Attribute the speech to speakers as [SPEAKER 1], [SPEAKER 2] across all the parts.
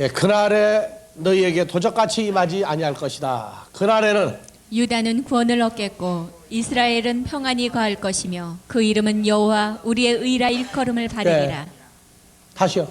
[SPEAKER 1] 예, 그날에 너희에게 도적같이 임하지 아니할 것이다. 그날에는
[SPEAKER 2] 유다는 구원을 얻겠고 이스라엘은 평안히 거할 것이며 그 이름은 여호와 우리의 의라 일컬음을 받으리라.
[SPEAKER 1] 다시요.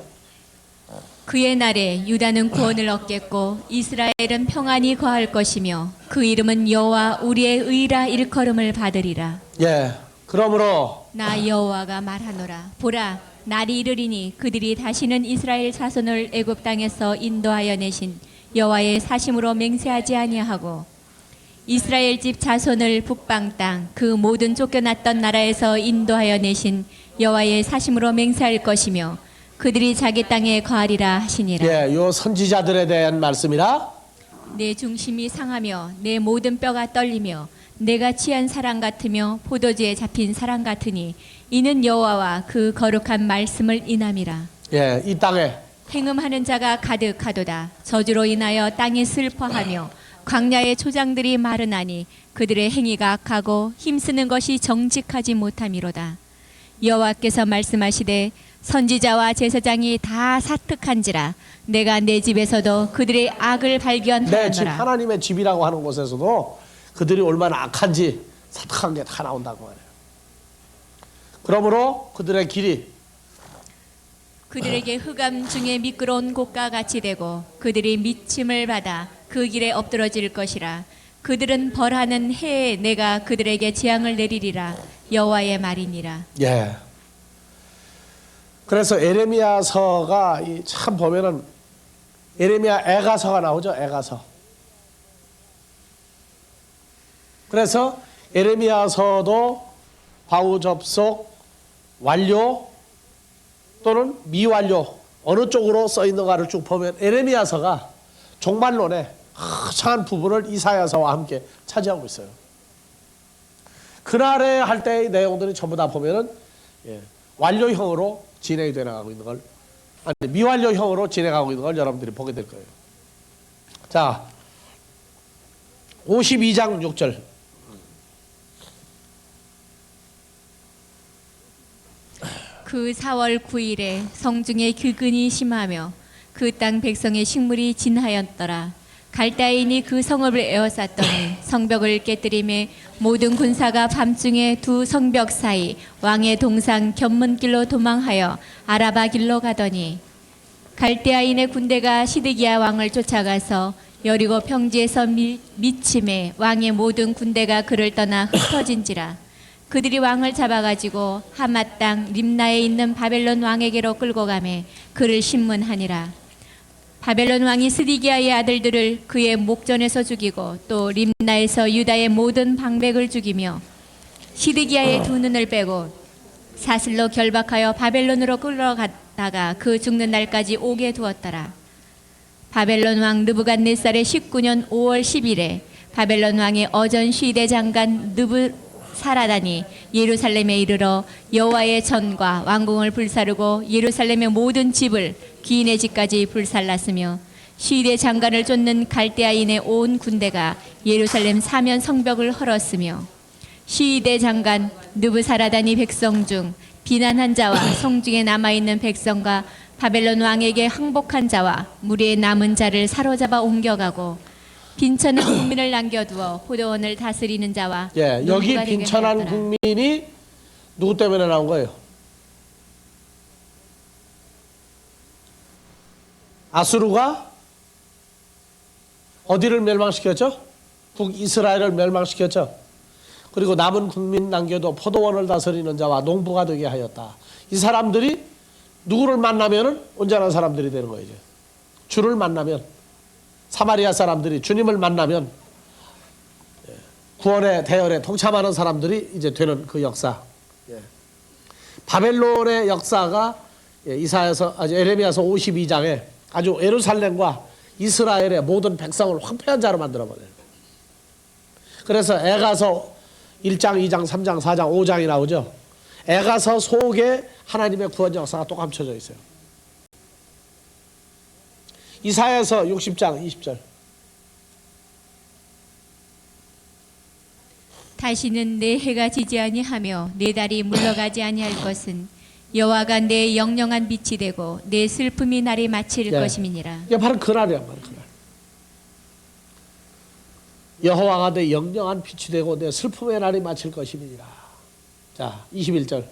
[SPEAKER 2] 그의 날에 유다는 구원을 얻겠고 이스라엘은 평안히 거할 것이며 그 이름은 여호와 우리의 의라 일컬음을 받으리라.
[SPEAKER 1] 예, 그러므로
[SPEAKER 2] 나 여호와가 말하노라. 보라, 날이 이르리니 그들이 다시는 이스라엘 자손을 애굽 땅에서 인도하여 내신 여호와의 사심으로 맹세하지 아니하고 이스라엘 집 자손을 북방 땅 그 모든 쫓겨났던 나라에서 인도하여 내신 여호와의 사심으로 맹세할 것이며 그들이 자기 땅에 거하리라 하시니라.
[SPEAKER 1] 예, 요 선지자들에 대한 말씀이라.
[SPEAKER 2] 내 중심이 상하며 내 모든 뼈가 떨리며 내가 취한 사랑 같으며 포도주에 잡힌 사랑 같으니 이는 여호와와 그 거룩한 말씀을 인함이라.
[SPEAKER 1] 예, 이 땅에
[SPEAKER 2] 행음하는 자가 가득하도다. 저주로 인하여 땅이 슬퍼하며 광야의 초장들이 마르나니 그들의 행위가 악하고 힘쓰는 것이 정직하지 못함이로다. 여호와께서 말씀하시되 선지자와 제사장이 다 사특한지라 내가 내 집에서도 그들의 악을
[SPEAKER 1] 내 집,
[SPEAKER 2] 발견하노라.
[SPEAKER 1] 하나님의 집이라고 하는 곳에서도 그들이 얼마나 악한지 사특한 게 다 나온다고 말해요. 그러므로 그들의 길이
[SPEAKER 2] 그들에게 흑암 중에 미끄러운 곳과 같이 되고 그들이 미침을 받아 그 길에 엎드러질 것이라. 그들은 벌하는 해에 내가 그들에게 재앙을 내리리라. 여호와의 말이니라.
[SPEAKER 1] 예. 그래서 에레미야서가 참 보면은 에레미야 애가서가 나오죠. 애가서. 그래서 에레미야서도 바우 접속 완료 또는 미완료 어느 쪽으로 써 있는가를 쭉 보면 에레미야서가 종말론의 거창한 부분을 이사야서와 함께 차지하고 있어요. 그날에 할 때의 내용들이 전부 다 보면은 완료형으로 진행이 돼 나가고 있는 걸, 아니 미완료형으로 진행하고 있는 걸 여러분들이 보게 될 거예요. 자, 52장 6절.
[SPEAKER 2] 그 4월 9일에 성중에 기근이 심하며 그 땅 백성의 식물이 진하였더라. 갈대아인이 그 성읍을 에워쌌더니 성벽을 깨뜨리매 모든 군사가 밤중에 두 성벽 사이 왕의 동상 견문길로 도망하여 아라바 길로 가더니 갈대아인의 군대가 시드기야 왕을 쫓아가서 여리고 평지에서 미침에 왕의 모든 군대가 그를 떠나 흩어진지라. 그들이 왕을 잡아가지고 하맛 땅 림나에 있는 바벨론 왕에게로 끌고 가매 그를 신문하니라. 바벨론 왕이 스디기야의 아들들을 그의 목전에서 죽이고 또 림나에서 유다의 모든 방백을 죽이며 시드기야의 두 눈을 빼고 사슬로 결박하여 바벨론으로 끌어갔다가 그 죽는 날까지 오게 두었더라. 바벨론 왕 느부갓네살의 19년 5월 10일에 바벨론 왕의 어전 시대 장관 느부사라단이 예루살렘에 이르러 여호와의 전과 왕궁을 불사르고 예루살렘의 모든 집을 귀인의 집까지 불살랐으며 시대 장관을 쫓는 갈대아인의 온 군대가 예루살렘 사면 성벽을 헐었으며 시대 장관 느부사라단이 백성 중 비난한 자와 성중에 남아있는 백성과 바벨론 왕에게 항복한 자와 무리의 남은 자를 사로잡아 옮겨가고 빈천한 국민을 남겨두어 포도원을 다스리는 자와
[SPEAKER 1] 예, 여기
[SPEAKER 2] 농부가 되게
[SPEAKER 1] 빈천한
[SPEAKER 2] 하였더라.
[SPEAKER 1] 국민이 누구 때문에 나온 거예요? 아수르가 어디를 멸망시켰죠? 북이스라엘을 멸망시켰죠. 그리고 남은 국민 남겨도 포도원을 다스리는 자와 농부가 되게 하였다. 이 사람들이 누구를 만나면은 온전한 사람들이 되는 거예요. 주를 만나면, 사마리아 사람들이 주님을 만나면 구원의 대열에 동참하는 사람들이 이제 되는 그 역사. 바벨론의 역사가 이사야서, 에레미야서 52장에 아주 예루살렘과 이스라엘의 모든 백성을 황폐한 자로 만들어버려요. 그래서 애가서 1장, 2장, 3장, 4장, 5장이 나오죠. 애가서 속에 하나님의 구원 역사가 또 감춰져 있어요. 이사야서 60장 20절.
[SPEAKER 2] 다시는 내 해가 지지 아니하며 내 달이 물러가지 아니할 것은 여호와가 내 영영한 빛이 되고 내 슬픔이 날이 마칠
[SPEAKER 1] 예.
[SPEAKER 2] 것임이니라.
[SPEAKER 1] 이게 바로 그날이야, 바로 그날. 여호와가 내 영영한 빛이 되고 내 슬픔의 날이 마칠 것임이니라. 자, 21절.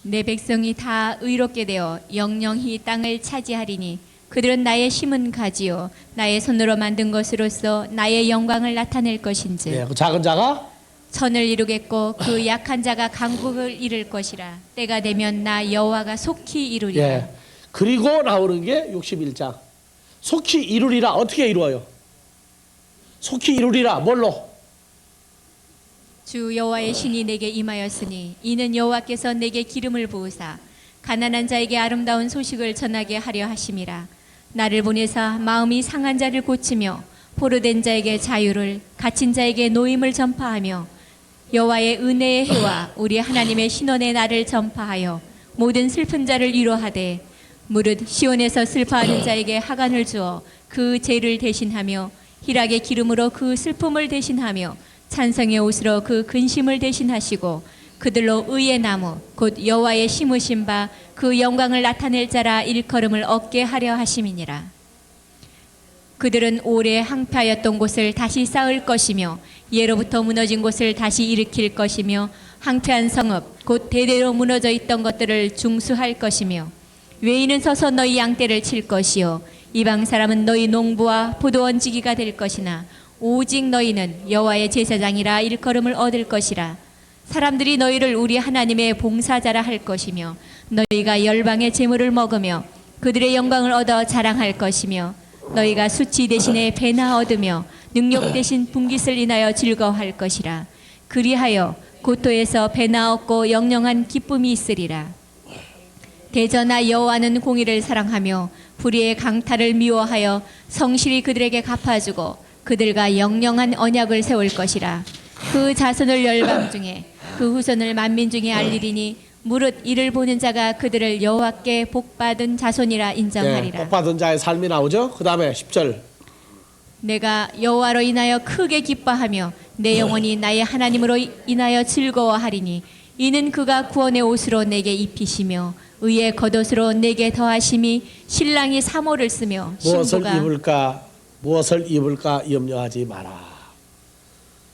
[SPEAKER 2] 내 백성이 다 의롭게 되어 영영히 땅을 차지하리니 그들은 나의 심은 가지요 나의 손으로 만든 것으로서 나의 영광을 나타낼 것인즉
[SPEAKER 1] 예, 그 작은 자가
[SPEAKER 2] 천을 이루겠고 그 약한 자가 강국을 이룰 것이라. 때가 되면 나 여호와가 속히 이루리라.
[SPEAKER 1] 예. 그리고 나오는 게 61장. 속히 이루리라. 어떻게 이루어요? 속히 이루리라. 뭘로?
[SPEAKER 2] 주 여호와의 신이 내게 임하였으니 이는 여호와께서 내게 기름을 부으사 가난한 자에게 아름다운 소식을 전하게 하려 하심이라. 나를 보내사 마음이 상한 자를 고치며 포로된 자에게 자유를 갇힌 자에게 노임을 전파하며 여호와의 은혜의 해와 우리 하나님의 신원의 날을 전파하여 모든 슬픈 자를 위로하되 무릇 시온에서 슬퍼하는 자에게 하간을 주어 그 죄를 대신하며 희락의 기름으로 그 슬픔을 대신하며 찬성의 옷으로 그 근심을 대신하시고 그들로 의의 나무 곧 여호와의 심으신 바 그 영광을 나타낼 자라 일컬음을 얻게 하려 하심이니라. 그들은 오래 항폐하였던 곳을 다시 쌓을 것이며 예로부터 무너진 곳을 다시 일으킬 것이며 항폐한 성읍 곧 대대로 무너져 있던 것들을 중수할 것이며 외인은 서서 너희 양떼를 칠 것이요 이방 사람은 너희 농부와 포도원지기가 될 것이나 오직 너희는 여호와의 제사장이라 일컬음을 얻을 것이라. 사람들이 너희를 우리 하나님의 봉사자라 할 것이며 너희가 열방의 재물을 먹으며 그들의 영광을 얻어 자랑할 것이며 너희가 수치 대신에 배나 얻으며 능력 대신 분깃을 인하여 즐거워할 것이라. 그리하여 고토에서 배나 얻고 영영한 기쁨이 있으리라. 대저나 여호와는 공의를 사랑하며 불의의 강탈을 미워하여 성실히 그들에게 갚아주고 그들과 영영한 언약을 세울 것이라. 그 자손을 열방 중에 그 후손을 만민 중에 알리리니 무릇 이를 보는 자가 그들을 여호와께 복받은 자손이라 인정하리라.
[SPEAKER 1] 네, 복받은 자의 삶이 나오죠. 그 다음에 10절.
[SPEAKER 2] 내가 여호와로 인하여 크게 기뻐하며 내 영혼이 나의 하나님으로 인하여 즐거워하리니 이는 그가 구원의 옷으로 내게 입히시며 의의 겉옷으로 내게 더하심이 신랑이 사모를 쓰며
[SPEAKER 1] 무엇을 입을까 염려하지 마라.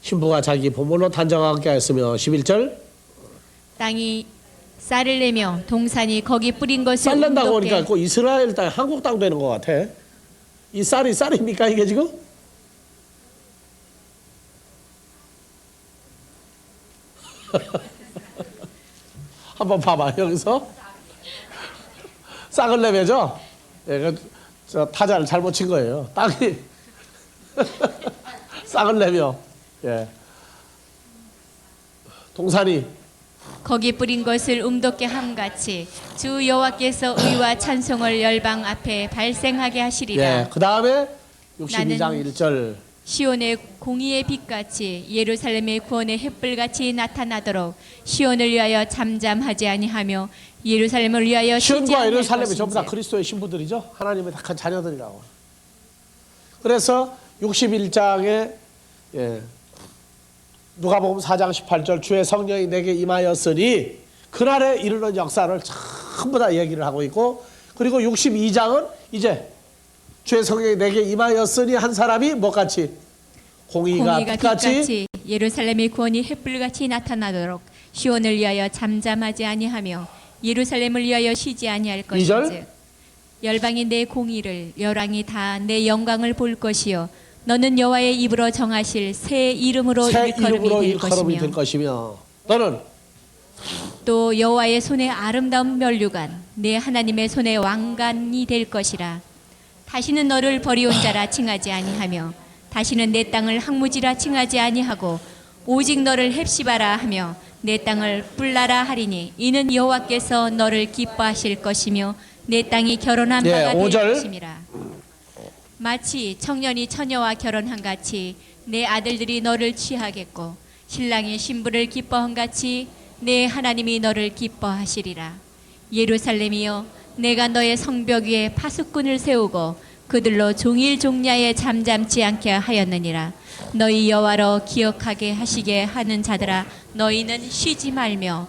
[SPEAKER 1] 신부가 자기 보물로 단정하게 하였으며 11절.
[SPEAKER 2] 땅이 쌀을 내며 동산이 거기 뿌린 것을
[SPEAKER 1] 쌀 낸다고
[SPEAKER 2] 음독게
[SPEAKER 1] 하니까 꼭 이스라엘 땅, 한국 땅 되는 것 같아. 이 쌀입니까 이게 지금? 한번 봐봐 여기서 싹을 내매죠. 예, 저 타자를 잘못 친 거예요. 땅이 싹을 내며 예. 동산이
[SPEAKER 2] 거기 뿌린 것을 음독게 함같이 주 여호와께서 의와 찬송을 열방 앞에 발생하게 하시리라.
[SPEAKER 1] 예, 그 다음에 62장
[SPEAKER 2] 나는
[SPEAKER 1] 1절.
[SPEAKER 2] 시온의 공의의 빛같이 예루살렘의 구원의 햇불같이 나타나도록 시온을 위하여 잠잠하지 아니하며 예루살렘을 위하여 쉬지
[SPEAKER 1] 시온과
[SPEAKER 2] 아니할
[SPEAKER 1] 예루살렘이 전부 다
[SPEAKER 2] 것인지.
[SPEAKER 1] 그리스도의 신부들이죠. 하나님의 tak한 자녀들이라고. 그래서 61장에 예, 누가복음 4장 18절 주의 성령이 내게 임하였으니 그날에 이르는 역사를 전부 다 얘기를 하고 있고, 그리고 62장은 이제 주의 성령이 내게 임하였으니 한 사람이 뭐같이 공의가 빛같이
[SPEAKER 2] 예루살렘의 구원이 햇불같이 나타나도록 시온을 위하여 잠잠하지 아니하며 예루살렘을 위하여 쉬지 아니할
[SPEAKER 1] 이절.
[SPEAKER 2] 것인즉 열방이 내 공의를 열왕이 다 내 영광을 볼 것이요 너는 여호와의 입으로 정하실 새 이름으로
[SPEAKER 1] 새
[SPEAKER 2] 일컬음이
[SPEAKER 1] 이름으로
[SPEAKER 2] 될
[SPEAKER 1] 일컬음이 될
[SPEAKER 2] 것이며
[SPEAKER 1] 것이며 너는
[SPEAKER 2] 또 여호와의 손에 아름다운 면류관 내 하나님의 손에 왕관이 될 것이라. 다시는 너를 버리온 자라 칭하지 아니하며 다시는 내 땅을 항무지라 칭하지 아니하고 오직 너를 헵시바라 하며 내 땅을 뿔라라 하리니 이는 여호와께서 너를 기뻐하실 것이며 내 땅이 결혼한 바가 될
[SPEAKER 1] 5절.
[SPEAKER 2] 것임이라. 마치 청년이 처녀와 결혼한 같이 내 아들들이 너를 취하겠고 신랑이 신부를 기뻐한 같이 내 하나님이 너를 기뻐하시리라. 예루살렘이여 내가 너의 성벽 위에 파수꾼을 세우고 그들로 종일 종야에 잠잠지 않게 하였느니라. 너희 여호와로 기억하게 하시게 하는 자들아 너희는 쉬지 말며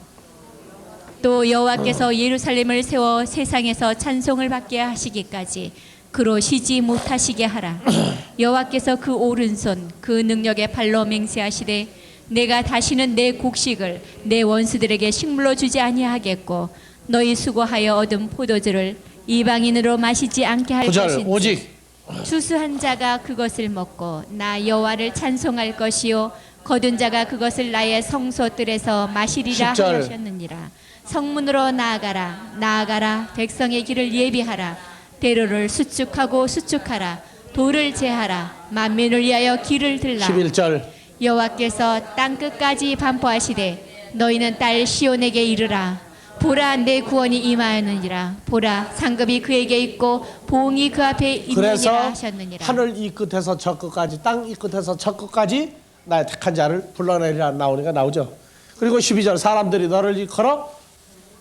[SPEAKER 2] 또 여호와께서 예루살렘을 세워 세상에서 찬송을 받게 하시기까지 그로 쉬지 못하시게 하라. 여호와께서 그 오른손 그 능력의 발로 맹세하시되 내가 다시는 내 곡식을 내 원수들에게 식물로 주지 아니하겠고 너희 수고하여 얻은 포도주를 이방인으로 마시지 않게 할
[SPEAKER 1] 9절
[SPEAKER 2] 것인지
[SPEAKER 1] 오직
[SPEAKER 2] 추수한 자가 그것을 먹고 나 여호와를 찬송할 것이요 거둔 자가 그것을 나의 성소뜰에서 마시리라
[SPEAKER 1] 10절.
[SPEAKER 2] 하셨느니라. 성문으로 나아가라 백성의 길을 예비하라. 대로를 수축하라. 돌을 제하라. 만민을 위하여 길을 들라.
[SPEAKER 1] 11절
[SPEAKER 2] 여호와께서 땅 끝까지 반포하시되 너희는 딸 시온에게 이르라. 보라 내 구원이 임하였느니라. 보라 상급이 그에게 있고 보응이 그 앞에 있느니라
[SPEAKER 1] 그래서
[SPEAKER 2] 하셨느니라.
[SPEAKER 1] 하늘 이 끝에서 저 끝까지 땅 이 끝에서 저 끝까지 나의 택한 자를 불러내리라 나오니까 나오죠. 그리고 12절 사람들이 너를 일컬어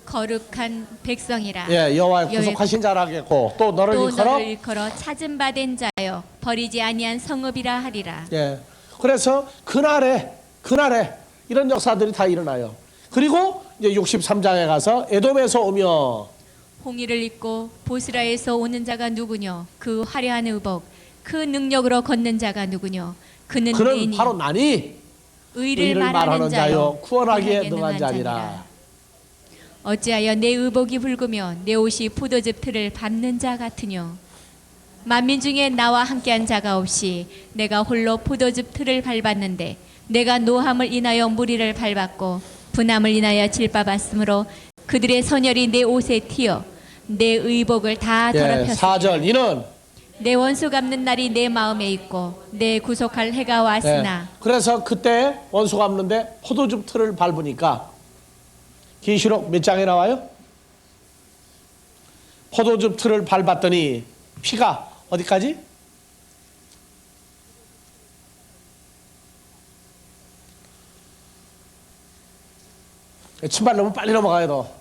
[SPEAKER 2] 거룩한 백성이라.
[SPEAKER 1] 여호와의 구속하신 자라겠고 또 너를
[SPEAKER 2] 또
[SPEAKER 1] 일컬어
[SPEAKER 2] 너를 일컬어 찾은 바 된 자여 버리지 아니한 성읍이라 하리라.
[SPEAKER 1] 그래서 그날에 이런 역사들이 다 일어나요. 그리고 이제 63장에 가서 에돔에서 오며
[SPEAKER 2] 홍의를 입고 보스라에서 오는 자가 누구뇨? 그 화려한 의복 그 능력으로 걷는 자가 누구뇨? 그는
[SPEAKER 1] 바로 나니
[SPEAKER 2] 의를 말하는 자요
[SPEAKER 1] 구원하기에 능한 자니라.
[SPEAKER 2] 어찌하여 내 의복이 붉으며 내 옷이 포도즙 틀을 밟는 자 같으뇨? 만민 중에 나와 함께한 자가 없이 내가 홀로 포도즙 틀을 밟았는데 내가 노함을 인하여 무리를 밟았고 분함을 인하여 질밟았으므로 그들의 선열이 내 옷에 튀어 내 의복을 다 더럽혔으니
[SPEAKER 1] 4절 이는
[SPEAKER 2] 내 원수 갚는 날이 내 마음에 있고 내 구속할 해가 왔으나
[SPEAKER 1] 그래서 그때 원수 갚는데 포도즙 틀을 밟으니까 계시록 몇 장에 나와요? 포도즙 틀을 밟았더니 피가 어디까지? 침발 너무 빨리 넘어가요 너.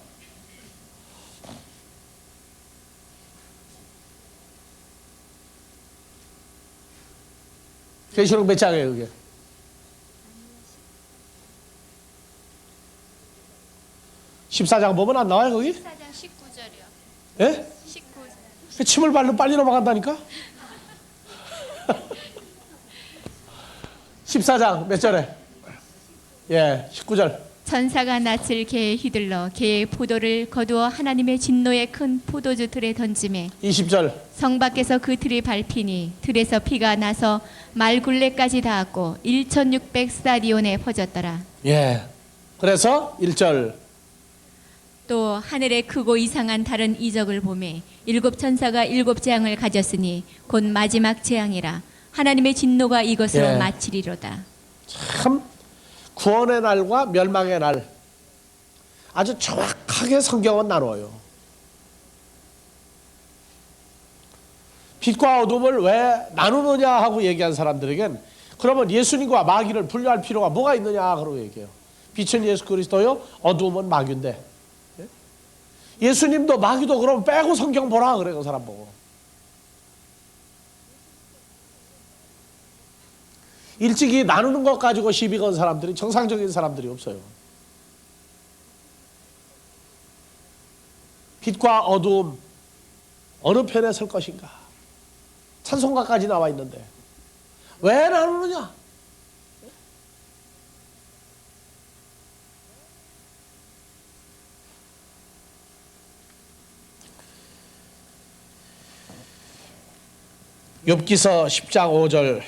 [SPEAKER 1] 계시록 몇 장이에요 그게? 14장 보면 안 나와요 거기?
[SPEAKER 2] 14장 19절이요.
[SPEAKER 1] 예?
[SPEAKER 2] 19절.
[SPEAKER 1] 침을 발로 빨리 넘어간다니까? 14장 몇 절에? 19절.
[SPEAKER 2] 천사가 낯을 개에 휘둘러 개의 포도를 거두어 하나님의 진노의 큰 포도주 틀에 던지매
[SPEAKER 1] 20절.
[SPEAKER 2] 성 밖에서 그 틀이 밟히니 틀에서 피가 나서 말굴레까지 닿았고 1600스타디온에 퍼졌더라.
[SPEAKER 1] 그래서 1절.
[SPEAKER 2] 또 하늘에 크고 이상한 다른 이적을 보매 일곱 천사가 일곱 재앙을 가졌으니 곧 마지막 재앙이라. 하나님의 진노가 이것으로 마치리로다.
[SPEAKER 1] 참 구원의 날과 멸망의 날 아주 정확하게 성경은 나눠요. 빛과 어둠을 왜 나누느냐 하고 얘기한 사람들에겐 그러면 예수님과 마귀를 분류할 필요가 뭐가 있느냐 그러고 얘기해요. 빛은 예수 그리스도요 어둠은 마귀인데 예수님도 마귀도 그럼 빼고 성경 보라 그래 그 사람 보고. 일찍이 나누는 것 가지고 시비 건 사람들이 정상적인 사람들이 없어요. 빛과 어둠 어느 편에 설 것인가 찬송가까지 나와 있는데 왜 나누느냐? 욥기서 10장 5절.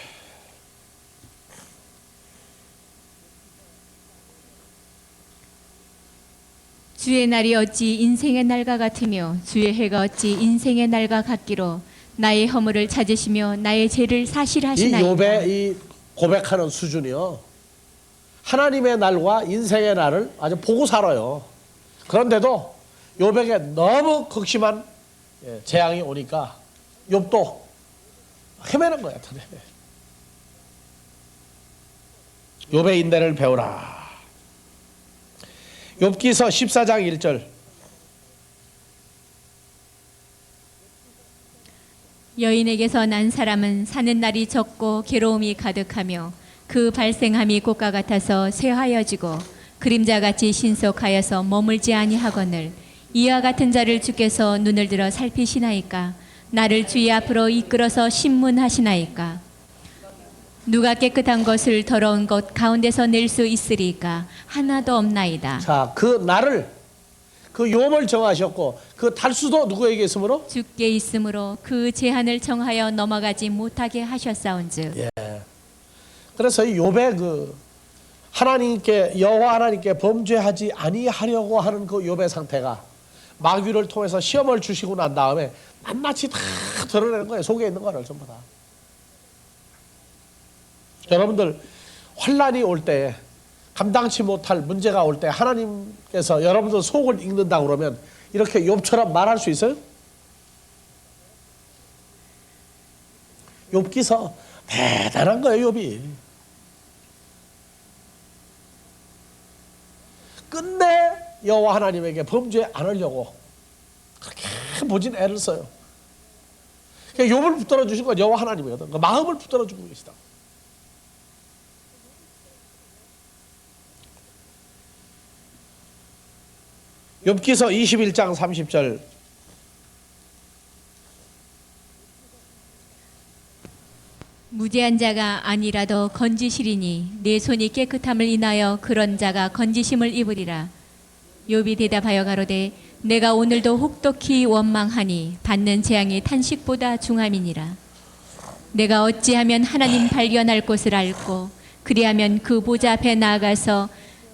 [SPEAKER 2] 주의 날이 어찌 인생의 날과 같으며 주의 해가 어찌 인생의 날과 같기로 나의 허물을 찾으시며 나의 죄를
[SPEAKER 1] 이
[SPEAKER 2] 사실하시나이다.
[SPEAKER 1] 욥의 이 고백하는 수준이요 하나님의 날과 인생의 날을 아주 보고 살아요. 그런데도 욥에게 너무 극심한 재앙이 오니까 욥도 헤매는 거야. 욥의 인내를 배우라. 욥기서 14장 1절.
[SPEAKER 2] 여인에게서 난 사람은 사는 날이 적고 괴로움이 가득하며 그 발생함이 꽃과 같아서 쇠하여지고 그림자같이 신속하여서 머물지 아니하거늘 이와 같은 자를 주께서 눈을 들어 살피시나이까 나를 주의 앞으로 이끌어서 신문하시나이까 누가 깨끗한 것을 더러운 것 가운데서 낼 수 있으리까 하나도 없나이다.
[SPEAKER 1] 자, 그 나를 그 요험을 정하셨고 그 탈수도 누구에게 있으므로?
[SPEAKER 2] 주께 있으므로 그 제한을 정하여 넘어가지 못하게 하셨사온즉.
[SPEAKER 1] 예. 그래서 이 욥의 그 하나님께 여호와 하나님께 범죄하지 아니하려고 하는 그 욥의 상태가 마귀를 통해서 시험을 주시고 난 다음에 낱낱이 다 드러내는 거예요. 속에 있는 거를 전부 다. 여러분들 환난이 올 때 감당치 못할 문제가 올 때 하나님께서 여러분들 속을 읽는다 그러면 이렇게 욥처럼 말할 수 있어요? 욥기서 대단한 거예요. 욥이 끝내 여호와 하나님에게 범죄 안 하려고 그렇게 모진 애를 써요. 그러니까 욥을 붙들어 주신 건 여호와 하나님이거든. 그 마음을 붙들어 주고 계시다. 욥기서 21장 30절.
[SPEAKER 2] 무죄한 자가 아니라도 건지시리니 내 손이 깨끗함을 인하여 그런 자가 건지심을 입으리라. 욥이 대답하여 가로되 내가 오늘도 혹독히 원망하니 받는 재앙이 탄식보다 중함이니라. 내가 어찌하면 하나님 발견할 곳을 알고 그리하면 그 보좌 앞에 나아가서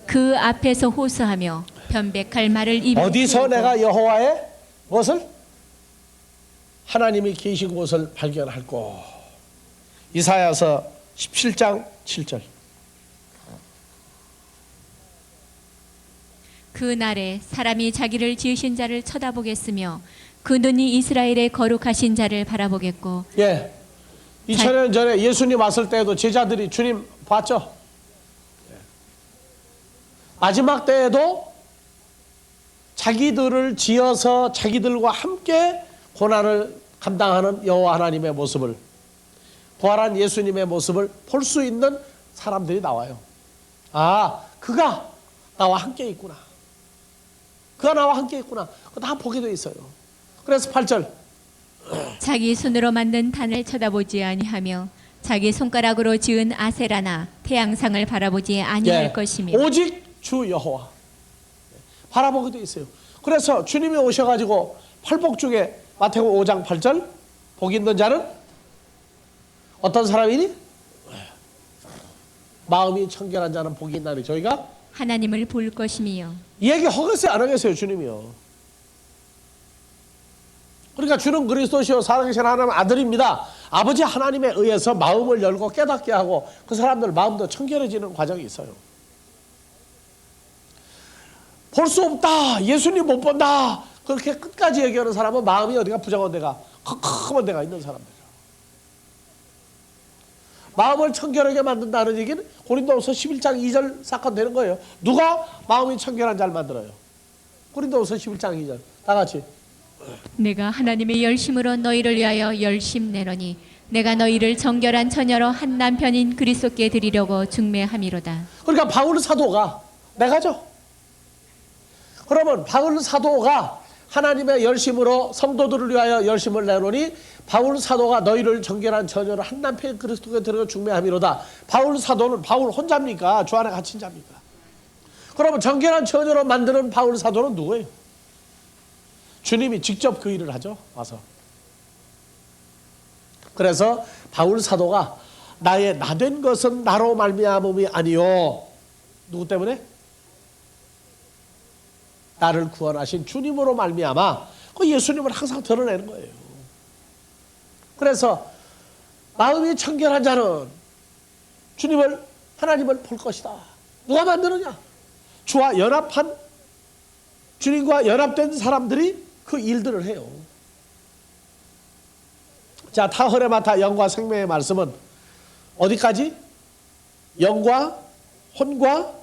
[SPEAKER 2] 그 앞에서 호소하며 변백할 말을 입에
[SPEAKER 1] 어디서
[SPEAKER 2] 세우고
[SPEAKER 1] 내가 여호와의 무엇을? 하나님이 계신 곳을 발견할꼬. 이사야서 17장 7절.
[SPEAKER 2] 그 날에 사람이 자기를 지으신 자를 쳐다보겠으며 그 눈이 이스라엘의 거룩하신 자를 바라보겠고.
[SPEAKER 1] 예, 2000년 전에 예수님 왔을 때에도 제자들이 주님 봤죠. 마지막 때에도 자기들을 지어서 자기들과 함께 고난을 감당하는 여호와 하나님의 모습을, 부활한 예수님의 모습을 볼 수 있는 사람들이 나와요. 아, 그가 나와 함께 있구나. 그가 나와 함께 있구나. 그거 다 보게 돼 있어요. 그래서 8절.
[SPEAKER 2] 자기 손으로 만든 단을 쳐다보지 아니하며 자기 손가락으로 지은 아세라나 태양상을 바라보지 아니할 것이며
[SPEAKER 1] 오직 주 여호와 바라보게 돼 있어요. 그래서 주님이 오셔가지고 팔복 중에 마태복음 5장 8절 복 있는 자는 어떤 사람이니? 마음이 청결한 자는 복이 있나니 저희가
[SPEAKER 2] 하나님을 볼 것이며.
[SPEAKER 1] 이 얘기 하겠어요 안 하겠어요 주님이요. 그러니까 주는 그리스도시요 살아계신 하나님의 아들입니다. 아버지 하나님에 의해서 마음을 열고 깨닫게 하고 그 사람들 마음도 청결해지는 과정이 있어요. 볼 수 없다, 예수님 못 본다, 그렇게 끝까지 얘기하는 사람은 마음이 어디가 부정한 데가 컴컴한 데가 있는 사람들이에요. 마음을 청결하게 만든다는 얘기는 고린도후서 11장 2절 사건 되는 거예요. 누가 마음이 청결한 자를 만들어요? 고린도후서 11장 2절 다 같이.
[SPEAKER 2] 내가 하나님의 열심으로 너희를 위하여 열심 내노니 내가 너희를 정결한 처녀로 한 남편인 그리스도께 드리려고 중매함이로다.
[SPEAKER 1] 그러니까 바울 사도가 내가죠. 그러면 바울 사도가 하나님의 열심으로 성도들을 위하여 열심을 내노니 바울 사도가 너희를 정결한 처녀로 한 남편인 그리스도께 드리려고 중매함이로다. 바울 사도는 바울 혼자입니까? 주 안에 갇힌 자입니까? 그러면 정결한 처녀로 만드는 바울 사도는 누구예요? 주님이 직접 그 일을 하죠. 와서. 그래서 바울 사도가 나의 나된 것은 나로 말미암음이 아니요. 누구 때문에? 나를 구원하신 주님으로 말미암아. 그 예수님을 항상 드러내는 거예요. 그래서 마음이 청결한 자는 주님을, 하나님을 볼 것이다. 누가 만드느냐? 주와 연합한, 주님과 연합된 사람들이 그 일들을 해요. 자, 타허레마타 영과 생명의 말씀은 어디까지? 영과 혼과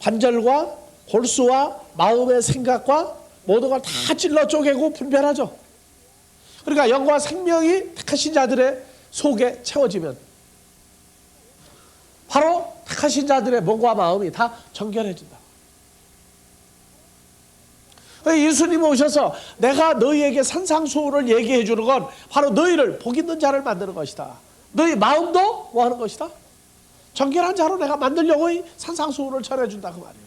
[SPEAKER 1] 관절과 골수와 마음의 생각과 모든 걸 다 찔러 쪼개고 분별하죠. 그러니까 영과 생명이 택하신 자들의 속에 채워지면 바로 택하신 자들의 몸과 마음이 다 정결해진다. 예수님 오셔서 내가 너희에게 산상수훈을 얘기해 주는 건 바로 너희를 복 있는 자를 만드는 것이다. 너희 마음도 뭐 하는 것이다? 정결한 자로 내가 만들려고 이 산상수훈을 전해준다 그 말이에요.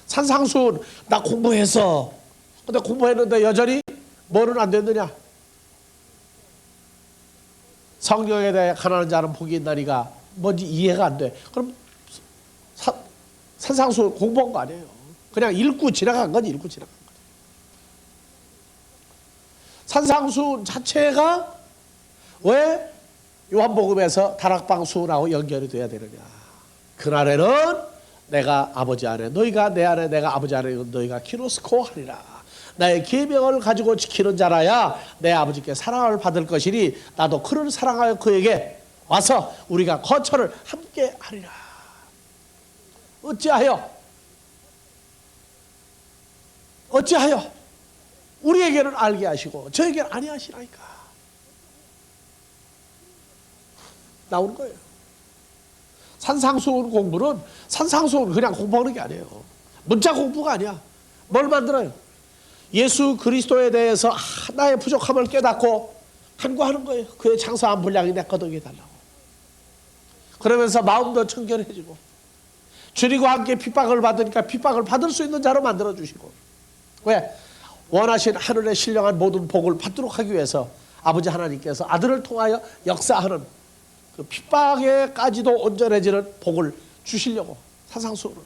[SPEAKER 1] 산상수훈 나 공부했어. 근데 공부했는데 여전히 뭐는 안 됐느냐? 성령에 대해 가난한 자는 복이 있나니가 뭔지 이해가 안 돼. 그럼 산상수훈 공부한 거 아니에요. 그냥 읽고 지나간 건 읽고 지나간 거죠. 산상수훈 자체가 왜 요한복음에서 다락방 수훈하고 연결이 돼야 되느냐? 그날에는 내가 아버지 안에 너희가 내 안에 내가 아버지 안에 너희가 키노스코 하리라. 나의 계명을 가지고 지키는 자라야 내 아버지께 사랑을 받을 것이니 나도 그를 사랑하여 그에게 와서 우리가 거처를 함께 하리라. 어찌하여 우리에게는 알게 하시고 저에게는 아니하시나이까 나오는 거예요. 산상수훈 공부는 산상수훈 그냥 공부하는 게 아니에요. 문자 공부가 아니야. 뭘 만들어요? 예수 그리스도에 대해서 나의 부족함을 깨닫고 간구하는 거예요. 그의 장사한 분량이 내 거덕이 달라고. 그러면서 마음도 청결해지고 주님과 함께 핍박을 받으니까 핍박을 받을 수 있는 자로 만들어주시고. 왜? 원하신 하늘의 신령한 모든 복을 받도록 하기 위해서 아버지 하나님께서 아들을 통하여 역사하는 그 핍박에까지도 온전해지는 복을 주시려고 산상수훈을.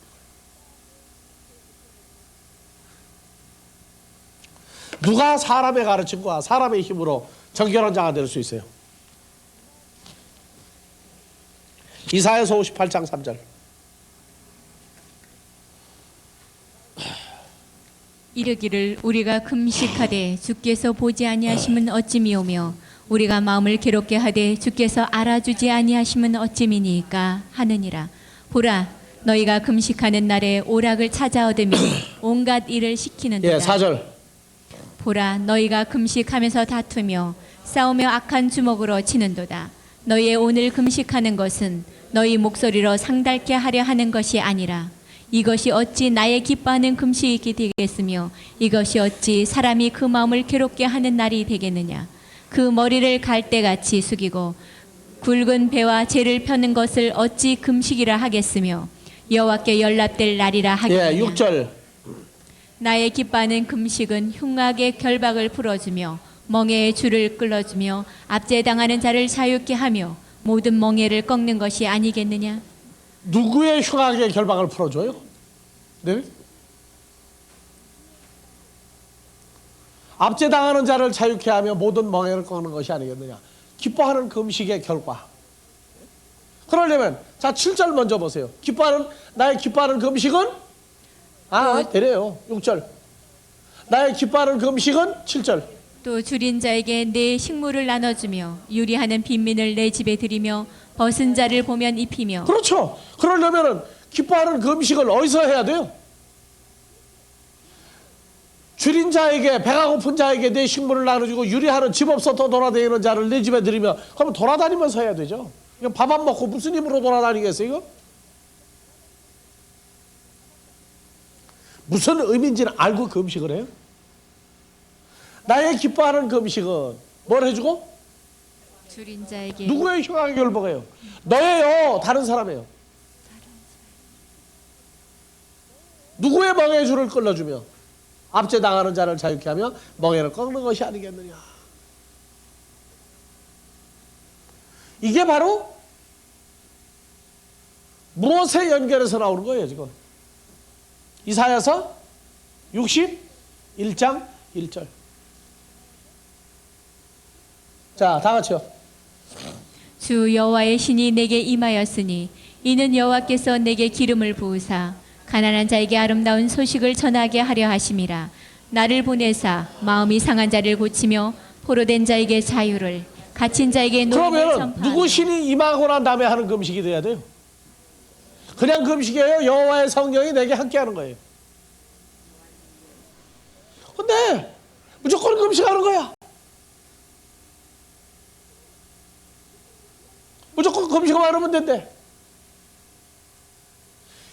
[SPEAKER 1] 누가 사람의 가르침과 사람의 힘으로 정결한 자가 될 수 있어요? 이사야서 58장 3절.
[SPEAKER 2] 이르기를 우리가 금식하되 주께서 보지 아니하심은 어찌미오며 우리가 마음을 괴롭게 하되 주께서 알아주지 아니하심은 어찌미니까 하느니라. 보라 너희가 금식하는 날에 오락을 찾아 얻으며 온갖 일을 시키는도다.
[SPEAKER 1] 4절.
[SPEAKER 2] 보라 너희가 금식하면서 다투며 싸우며 악한 주먹으로 치는도다. 너희의 오늘 금식하는 것은 너희 목소리로 상달케 하려 하는 것이 아니라 이것이 어찌 나의 기뻐하는 금식이 되겠으며 이것이 어찌 사람이 그 마음을 괴롭게 하는 날이 되겠느냐. 그 머리를 갈대같이 숙이고 굵은 배와 재를 펴는 것을 어찌 금식이라 하겠으며 여호와께 연락될 날이라 하겠느냐.
[SPEAKER 1] 6절.
[SPEAKER 2] 나의 기뻐하는 금식은 흉악의 결박을 풀어주며 멍에의 줄을 끌어주며 압제당하는 자를 자유케 하며 모든 멍에를 꺾는 것이 아니겠느냐.
[SPEAKER 1] 누구의 흉악의 결박을 풀어줘요? 네? 압제당하는 자를 자유케 하며 모든 멍에를 꺾는 것이 아니겠느냐. 기뻐하는 금식의 결과. 그러려면 자 7절 먼저 보세요. 나의 기뻐하는 금식은 되래요. 6절. 나의 기뻐하는 금식은 7절.
[SPEAKER 2] 또 줄인 자에게 내 식물을 나눠주며 유리하는 빈민을 내 집에 들이며 벗은 자를 보면 입히며.
[SPEAKER 1] 그렇죠. 그러려면 기뻐하는 금식을 어디서 해야 돼요? 줄인 자에게 배가 고픈 자에게 내 식물을 나눠주고 유리하는 집 없어 또 돌아다니는 자를 내 집에 들이며. 그럼 돌아다니면서 해야 되죠. 밥 안 먹고 무슨 힘으로 돌아다니겠어요 이거? 무슨 의미인지는 알고 금식을 해요? 나의 기뻐하는 금식은 뭘 해주고?
[SPEAKER 2] 줄인 자에게.
[SPEAKER 1] 누구의 흉악의 결박이에요? 너예요? 다른 사람이에요? 누구의 멍에 줄을 끌어주며 압제당하는 자를 자유케 하며 멍에를 꺾는 것이 아니겠느냐. 이게 바로 무엇에 연결해서 나오는 거예요 지금? 이사야서 61장 1절. 자, 다 같이요.
[SPEAKER 2] 주 여호와의 신이 내게 임하였으니 이는 여호와께서 내게 기름을 부으사 가난한 자에게 아름다운 소식을 전하게 하려 하심이라. 나를 보내사 마음이 상한 자를 고치며 포로된 자에게 자유를 갇힌 자에게 노임을
[SPEAKER 1] 그러면
[SPEAKER 2] 선포하며.
[SPEAKER 1] 누구 신이 임하고 난 다음에 하는 금식이 돼야 돼요? 그냥 금식이에요? 여호와의 성령이 내게 함께하는 거예요. 근데 무조건 금식하는 거야. 무조건 금식만 하면 된대.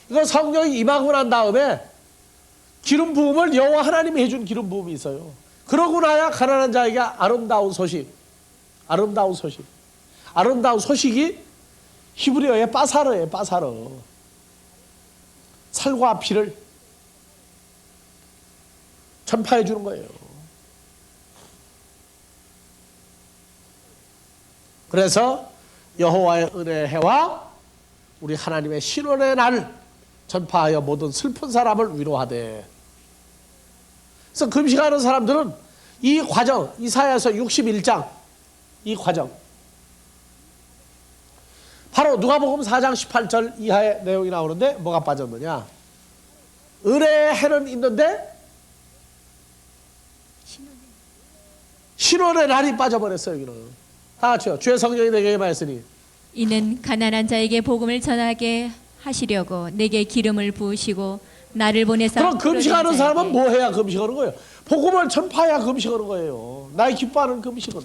[SPEAKER 1] 이거 성령이 임하고 난 다음에 기름 부음을 여호와 하나님이 해준 기름 부음이 있어요. 그러고 나야 가난한 자에게 아름다운 소식이 히브리어의 빠사르예요. 빠사르. 살과 피를 전파해 주는 거예요. 그래서 여호와의 은혜의 해와 우리 하나님의 신원의 날을 전파하여 모든 슬픈 사람을 위로하되. 그래서 금식하는 사람들은 이 과정, 이사야서 61장 이 과정, 바로 누가복음 4장 18절 이하의 내용이 나오는데 뭐가 빠졌느냐? 은혜의 해는 있는데 신원의 날이 빠져버렸어요. 여기는 다 같이요. 주의 성령이 내게 임하였으니
[SPEAKER 2] 이는 가난한 자에게 복음을 전하게 하시려고 내게 기름을 부으시고 나를 보내서.
[SPEAKER 1] 그럼 금식하는
[SPEAKER 2] 자에게
[SPEAKER 1] 사람은 뭐 해야 금식하는 거예요? 복음을 전파해야 금식하는 거예요. 나의 기뻐하는 금식은.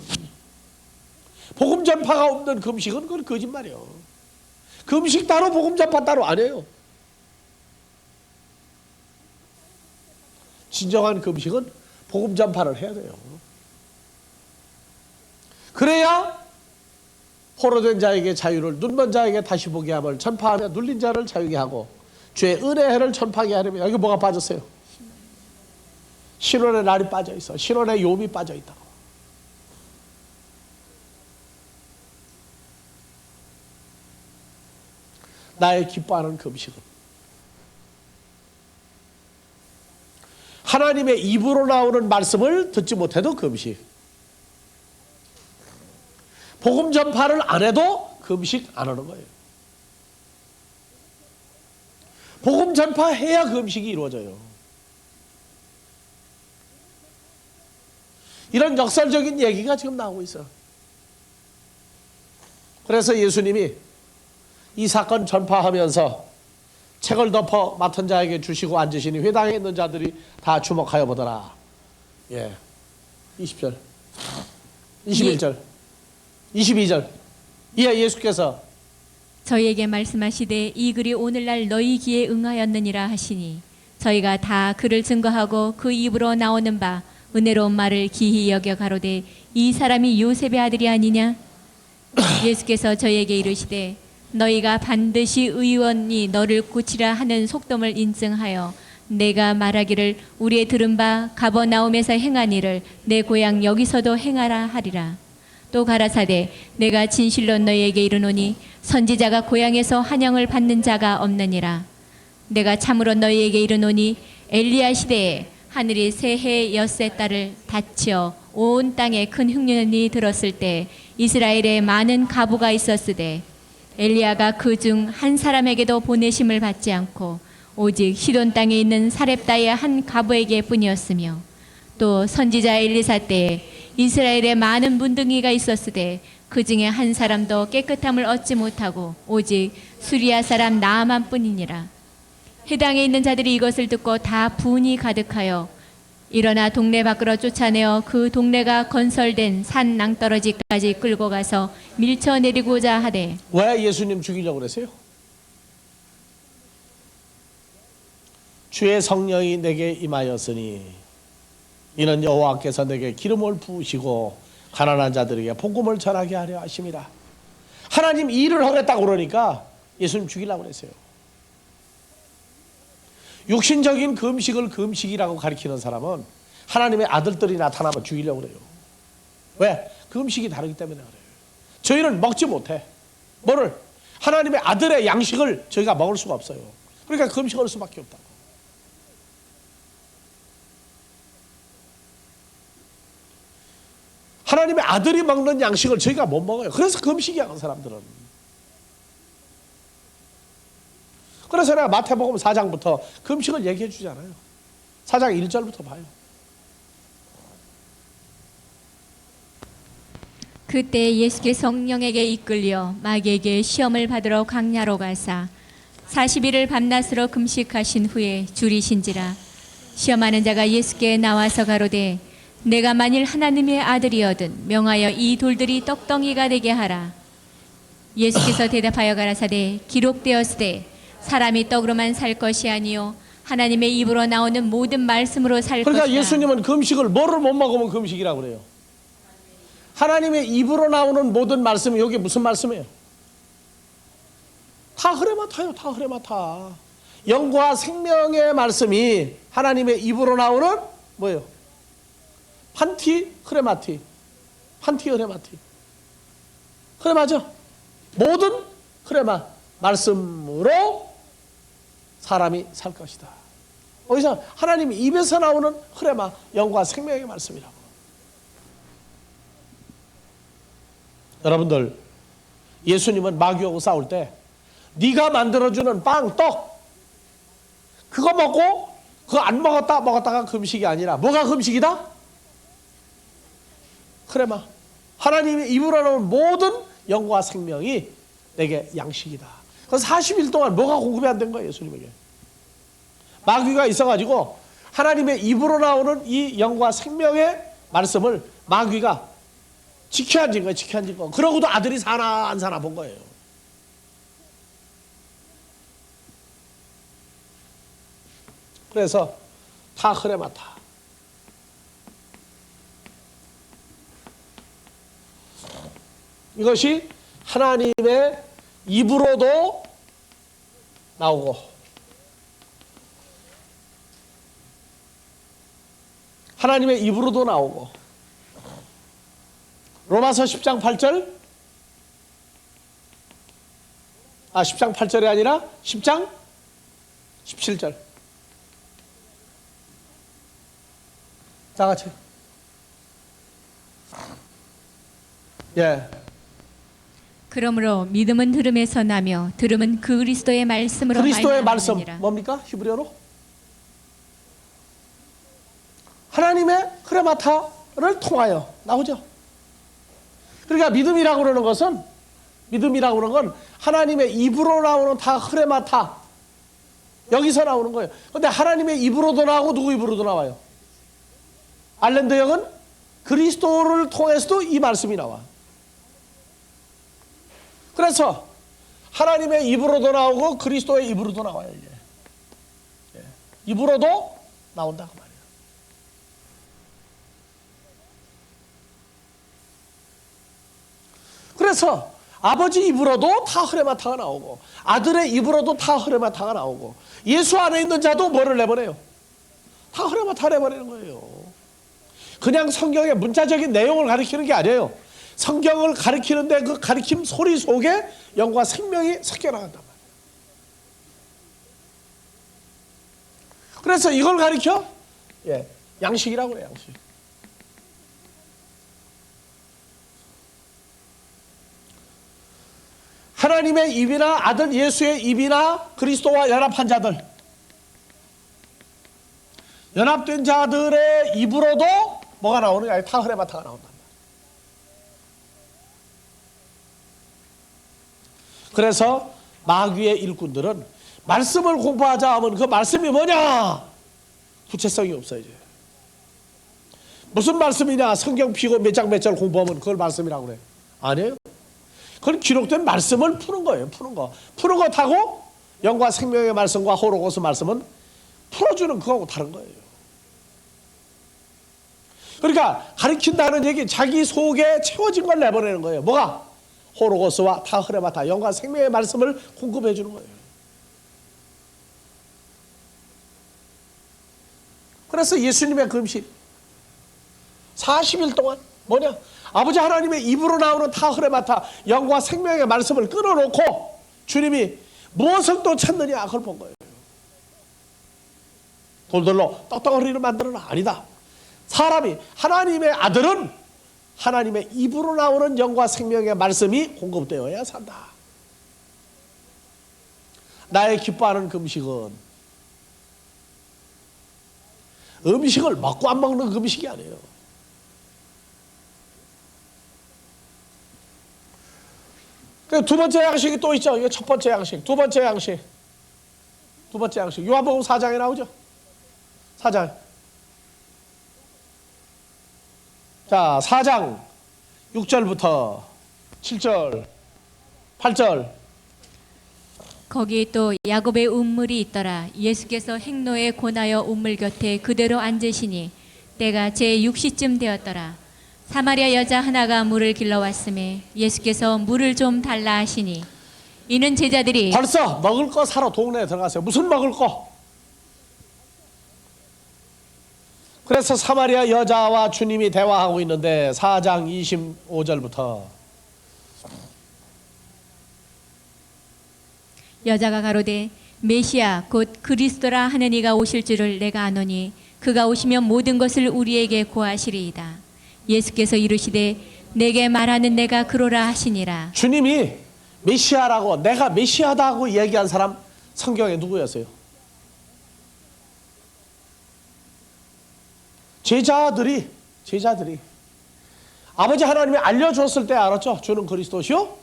[SPEAKER 1] 복음 전파가 없는 금식은 그건 거짓말이에요. 금식 따로 복음 전파 따로 안 해요. 진정한 금식은 복음 전파를 해야 돼요. 그래야 포로된 자에게 자유를, 눈먼 자에게 다시 보게 함을 전파하며 눌린 자를 자유게 하고 주의 은혜를 전파하게 하려면. 여기 뭐가 빠졌어요? 신원의 날이 빠져 있어. 신원의 요음이 빠져 있다고. 나의 기뻐하는 금식은 하나님의 입으로 나오는 말씀을 듣지 못해도 금식, 복음 전파를 안 해도 금식 안 하는 거예요. 복음 전파해야 금식이 이루어져요. 이런 역설적인 얘기가 지금 나오고 있어요. 그래서 예수님이 이 사건 전파하면서 책을 덮어 맡은 자에게 주시고 앉으시니 회당에 있는 자들이 다 주목하여 보더라. 예. 20절, 21절, 22절. 예, 예수께서
[SPEAKER 2] 저희에게 말씀하시되 이 글이 오늘날 너희 귀에 응하였느니라 하시니 저희가 다 그를 증거하고 그 입으로 나오는 바 은혜로운 말을 기히 여겨 가로되 이 사람이 요셉의 아들이 아니냐? 예수께서 저희에게 이르시되 너희가 반드시 의원이 너를 고치라 하는 속담을 인증하여 내가 말하기를 우리의 들은 바 가버나움에서 행한 일을 내 고향 여기서도 행하라 하리라. 또 가라사대 내가 진실로 너희에게 이르노니 선지자가 고향에서 환영을 받는 자가 없느니라. 내가 참으로 너희에게 이르노니 엘리야 시대에 하늘이 새해 엿새 달을 닫혀 온 땅에 큰 흉년이 들었을 때 이스라엘에 많은 가부가 있었으되 엘리야가 그 중 한 사람에게도 보내심을 받지 않고 오직 시돈 땅에 있는 사렙다의 한 가부에게 뿐이었으며 또 선지자 엘리사 때에 이스라엘에 많은 문둥이가 있었으되 그 중에 한 사람도 깨끗함을 얻지 못하고 오직 수리아 사람 나아만 뿐이니라. 해당에 있는 자들이 이것을 듣고 다 분이 가득하여 일어나 동네 밖으로 쫓아내어 그 동네가 건설된 산 낭떠러지까지 끌고 가서 밀쳐내리고자 하되.
[SPEAKER 1] 왜 예수님 죽이려고 그랬어요? 주의 성령이 내게 임하였으니 이는 여호와께서 내게 기름을 부으시고 가난한 자들에게 복음을 전하게 하려 하심이라. 하나님 일을 하겠다고 그러니까 예수님 죽이려고 그랬어요. 육신적인 금식을 금식이라고 가리키는 사람은 하나님의 아들들이 나타나면 죽이려고 그래요. 왜? 금식이 다르기 때문에 그래요. 저희는 먹지 못해. 뭐를? 하나님의 아들의 양식을 저희가 먹을 수가 없어요. 그러니까 금식할 수밖에 없다고. 하나님의 아들이 먹는 양식을 저희가 못 먹어요. 그래서 금식이 하는 사람들은. 그래서 내가 마태복음 4장부터 금식을 얘기해 주잖아요. 4장 1절부터 봐요.
[SPEAKER 2] 그때 예수께 성령에게 이끌려 마귀에게 시험을 받으러 광야로 가사 40일을 밤낮으로 금식하신 후에 줄이신지라. 시험하는 자가 예수께 나와서 가로되 내가 만일 하나님의 아들이거든 명하여 이 돌들이 떡덩이가 되게 하라. 예수께서 대답하여 가라사대 기록되었으되 사람이 떡으로만 살 것이 아니요 하나님의 입으로 나오는 모든 말씀으로 살
[SPEAKER 1] 그러니까
[SPEAKER 2] 것이라.
[SPEAKER 1] 예수님은 금식을 뭐를 못 먹으면 금식이라고 그래요. 하나님의 입으로 나오는 모든 말씀이 여기 무슨 말씀이에요? 다 흐레마타요. 다 흐레마타. 영과 생명의 말씀이 하나님의 입으로 나오는 뭐예요? 판티 흐레마티. 판티 흐레마티. 흐레마죠? 모든 흐레마 말씀으로 사람이 살 것이다. 어디서? 하나님 입에서 나오는 흐레마 영과 생명의 말씀이라고. 여러분들, 예수님은 마귀하고 싸울 때 네가 만들어주는 빵, 떡 그거 먹고 그거 안 먹었다가 금식이 아니라 뭐가 금식이다? 흐레마. 하나님의 입으로 나오는 모든 영과 생명이 내게 양식이다. 그래서 40일 동안 뭐가 공급이 안 된 거예요, 예수님에게. 마귀가 있어가지고 하나님의 입으로 나오는 이 영과 생명의 말씀을 마귀가 지켜 앉은 거예요. 그러고도 아들이 사나 안 사나 본 거예요. 그래서 다 흐레마타. 이것이 하나님의 입으로도 나오고 하나님의 입으로도 나오고 로마서 10장 8절 10장 8절이 아니라 10장 17절 다 같이 예.
[SPEAKER 2] 그러므로 믿음은 들음에서 나며 들음은 그리스도의 말씀으로
[SPEAKER 1] 그리스도의 말씀
[SPEAKER 2] 말미암느니라.
[SPEAKER 1] 뭡니까? 히브리어로 하나님의 흐레마타를 통하여 나오죠. 그러니까 믿음이라고 그러는 건 하나님의 입으로 나오는 다 흐레마타 여기서 나오는 거예요. 그런데 하나님의 입으로도 나오고 누구 입으로도 나와요? 알랜드 형은 그리스도를 통해서도 이 말씀이 나와. 그래서 하나님의 입으로도 나오고 그리스도의 입으로도 나와요. 이게. 입으로도 나온다고 말이에요. 그래서 아버지 입으로도 다 흐레마타가 나오고 아들의 입으로도 다 흐레마타가 나오고 예수 안에 있는 자도 뭐를 내보내요? 다 흐레마타 내보내는 거예요. 그냥 성경의 문자적인 내용을 가리키는 게 아니에요. 성경을 가리키는데 그 가리킴 소리 속에 영과 생명이 섞여 나간단 말이에요. 그래서 이걸 가리켜 양식이라고 해요. 양식. 하나님의 입이나 아들 예수의 입이나 그리스도와 연합한 자들, 연합된 자들의 입으로도 뭐가 나오는 게 아니라 다 흐레마타가 나온다. 그래서 마귀의 일꾼들은 말씀을 공부하자 하면 그 말씀이 뭐냐? 구체성이 없어요. 이제. 무슨 말씀이냐? 성경 피고 몇 장 몇 절 공부하면 그걸 말씀이라고 그래. 아니에요. 그건 기록된 말씀을 푸는 거예요. 푸는 거. 푸는 거 타고 영과 생명의 말씀과 호로고스 말씀은 풀어주는 그거하고 다른 거예요. 그러니까 가르친다는 얘기 자기 속에 채워진 걸 내보내는 거예요. 뭐가? 호로고스와 다 흐레마타 영과 생명의 말씀을 공급해 주는 거예요. 그래서 예수님의 금식 40일 동안 뭐냐? 아버지 하나님의 입으로 나오는 다 흐레마타 영과 생명의 말씀을 끊어놓고 주님이 무엇을 또 찾느냐 그걸 본 거예요. 돌돌로 떡덩어리를 만들어라. 아니다. 사람이 하나님의 아들은 하나님의 입으로 나오는 영과 생명의 말씀이 공급되어야 산다. 나의 기뻐하는 금식은 음식을 먹고 안 먹는 금식이 아니에요. 두 번째 양식이 또 있죠. 이거 첫 번째 양식, 두 번째 양식. 요한복음 4장에 나오죠. 4장. 자, 4장 6절부터 7절, 8절.
[SPEAKER 2] 거기 또 야곱의 운물이 있더라. 예수께서 행로에 권하여 운물 곁에 그대로 앉으시니 때가 제6시쯤 되었더라. 사마리아 여자 하나가 물을 길러왔음에 예수께서 물을 좀 달라 하시니 이는 제자들이
[SPEAKER 1] 벌써 먹을 거 사러 동네에 들어가세요. 무슨 먹을 거? 그래서 사마리아 여자와 주님이 대화하고 있는데 4장 25절부터
[SPEAKER 2] 여자가 가로되 메시아 곧 그리스도라 하는 이가 오실 줄을 내가 아노니 그가 오시면 모든 것을 우리에게 고하시리이다. 예수께서 이르시되 내게 말하는 내가 그로라 하시니라. 주님이
[SPEAKER 1] 메시아라고, 내가 메시아다고 얘기한 사람 성경에 누구였어요? 제자들이 아버지 하나님이 알려줬을 때 알았죠. 주는 그리스도시요.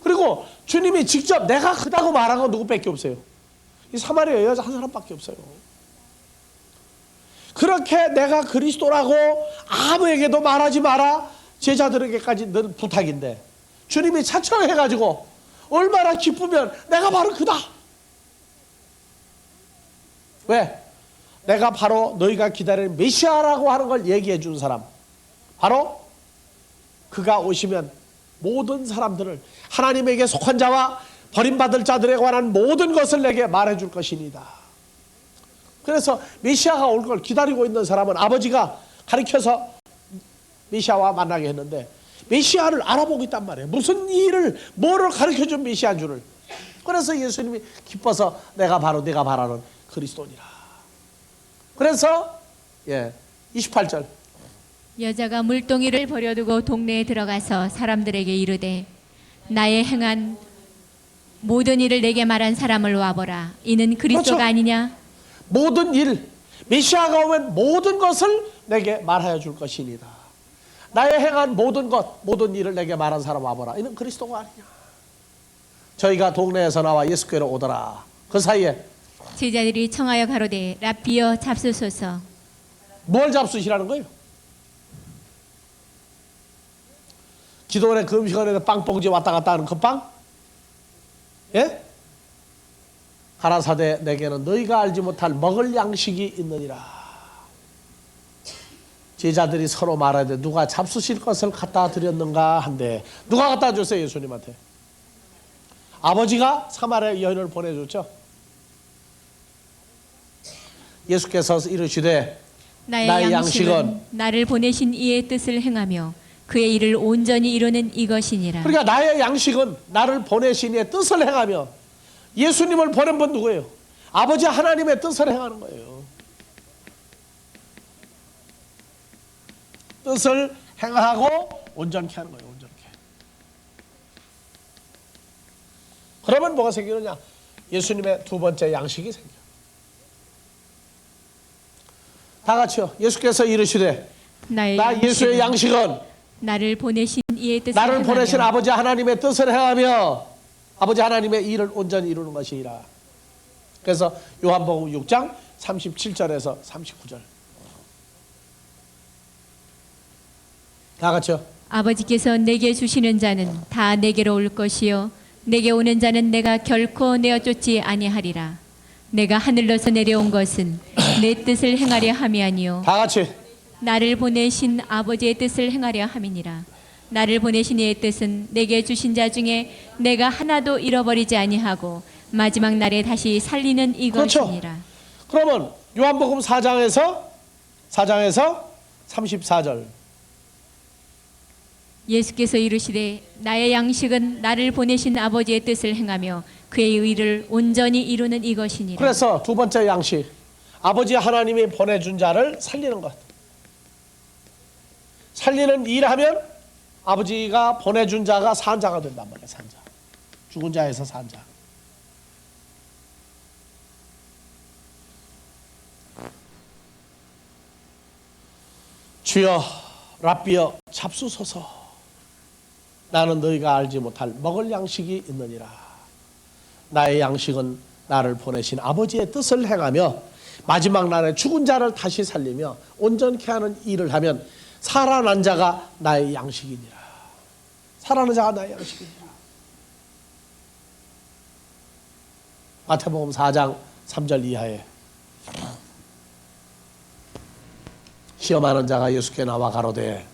[SPEAKER 1] 그리고 주님이 직접 내가 크다고 말한 건 누구밖에 없어요. 이 사마리아 여자 한 사람밖에 없어요. 그렇게 내가 그리스도라고 아무에게도 말하지 마라, 제자들에게까지 늘 부탁인데 주님이 차처해가지고 얼마나 기쁘면 내가 바로 그다. 왜? 내가 바로 너희가 기다리는 메시아라고 하는 걸 얘기해 준 사람, 바로 그가 오시면 모든 사람들을, 하나님에게 속한 자와 버림받을 자들에 관한 모든 것을 내게 말해 줄 것이니다. 그래서 메시아가 올 걸 기다리고 있는 사람은 아버지가 가르쳐서 메시아와 만나게 했는데 메시아를 알아보고 있단 말이에요. 무슨 일을, 뭐를 가르쳐준 메시아인 줄을. 그래서 예수님이 기뻐서 내가 바로 네가 바라는 그리스도니라. 그래서 28절
[SPEAKER 2] 여자가 물동이를 버려두고 동네에 들어가서 사람들에게 이르되 나의 행한 모든 일을 내게 말한 사람을 와보라. 이는 그리스도가
[SPEAKER 1] 그렇죠.
[SPEAKER 2] 아니냐?
[SPEAKER 1] 모든 일, 메시아가 오면 모든 것을 내게 말하여 줄 것이니다. 나의 행한 모든 것, 모든 일을 내게 말한 사람 와보라. 이는 그리스도가 아니냐. 저희가 동네에서 나와 예수께로 오더라. 그 사이에
[SPEAKER 2] 제자들이 청하여 가로되 라비여 잡수소서.
[SPEAKER 1] 뭘 잡수시라는 거예요? 기도원의 금식원에서 빵봉지 왔다 갔다 하는 그 빵? 예? 가라사대 내게는 너희가 알지 못할 먹을 양식이 있느니라. 제자들이 서로 말하되 누가 잡수실 것을 갖다 드렸는가 한데 누가 갖다 줬어요? 예수님한테. 아버지가 사마리아 여인을 보내줬죠. 예수께서 이르시되
[SPEAKER 2] 나의 양식은 나를 보내신 이의 뜻을 행하며 그의 일을 온전히 이루는 이것이니라.
[SPEAKER 1] 그러니까 나의 양식은 나를 보내신 이의 뜻을 행하며, 예수님을 보낸 분 누구예요? 아버지 하나님의 뜻을 행하는 거예요. 뜻을 행하고 온전케 하는 거예요. 온전케. 그러면 뭐가 생기느냐? 예수님의 두 번째 양식이 생겨요. 다 같이요. 예수께서 이르시되 나 예수의 양식은
[SPEAKER 2] 나를 보내신 이의 뜻을
[SPEAKER 1] 나를
[SPEAKER 2] 행하며
[SPEAKER 1] 보내신 아버지 하나님의 뜻을 행하며 아버지 하나님의 일을 온전히 이루는 것이라. 그래서 요한복음 6장 37절에서 39절. 다 같이요.
[SPEAKER 2] 아버지께서 내게 주시는 자는 다 내게로 올 것이요 내게 오는 자는 내가 결코 내어 쫓지 아니하리라. 내가 하늘로서 내려온 것은 내 뜻을 행하려 함이 아니요
[SPEAKER 1] 다 같이.
[SPEAKER 2] 나를 보내신 아버지의 뜻을 행하려 함이니라. 나를 보내신 이의 뜻은 내게 주신 자 중에 내가 하나도 잃어버리지 아니하고 마지막 날에 다시 살리는 이것이니라.
[SPEAKER 1] 그러면 요한복음 4장에서 34절.
[SPEAKER 2] 예수께서 이르시되 나의 양식은 나를 보내신 아버지의 뜻을 행하며 그의 의를 온전히 이루는 이것이니라.
[SPEAKER 1] 그래서 두 번째 양식, 아버지 하나님이 보내준 자를 살리는 것. 살리는 일하면 아버지가 보내준 자가 산자가 된단 말이에요. 산자. 죽은 자에서 산자. 주여 랍비여 잡수소서. 나는 너희가 알지 못할 먹을 양식이 있느니라. 나의 양식은 나를 보내신 아버지의 뜻을 행하며 마지막 날에 죽은 자를 다시 살리며 온전케 하는 일을 하면 살아난 자가 나의 양식이니라. 살아난 자가 나의 양식이니라. 마태복음 4장 3절 이하에 시험하는 자가 예수께 나와 가로되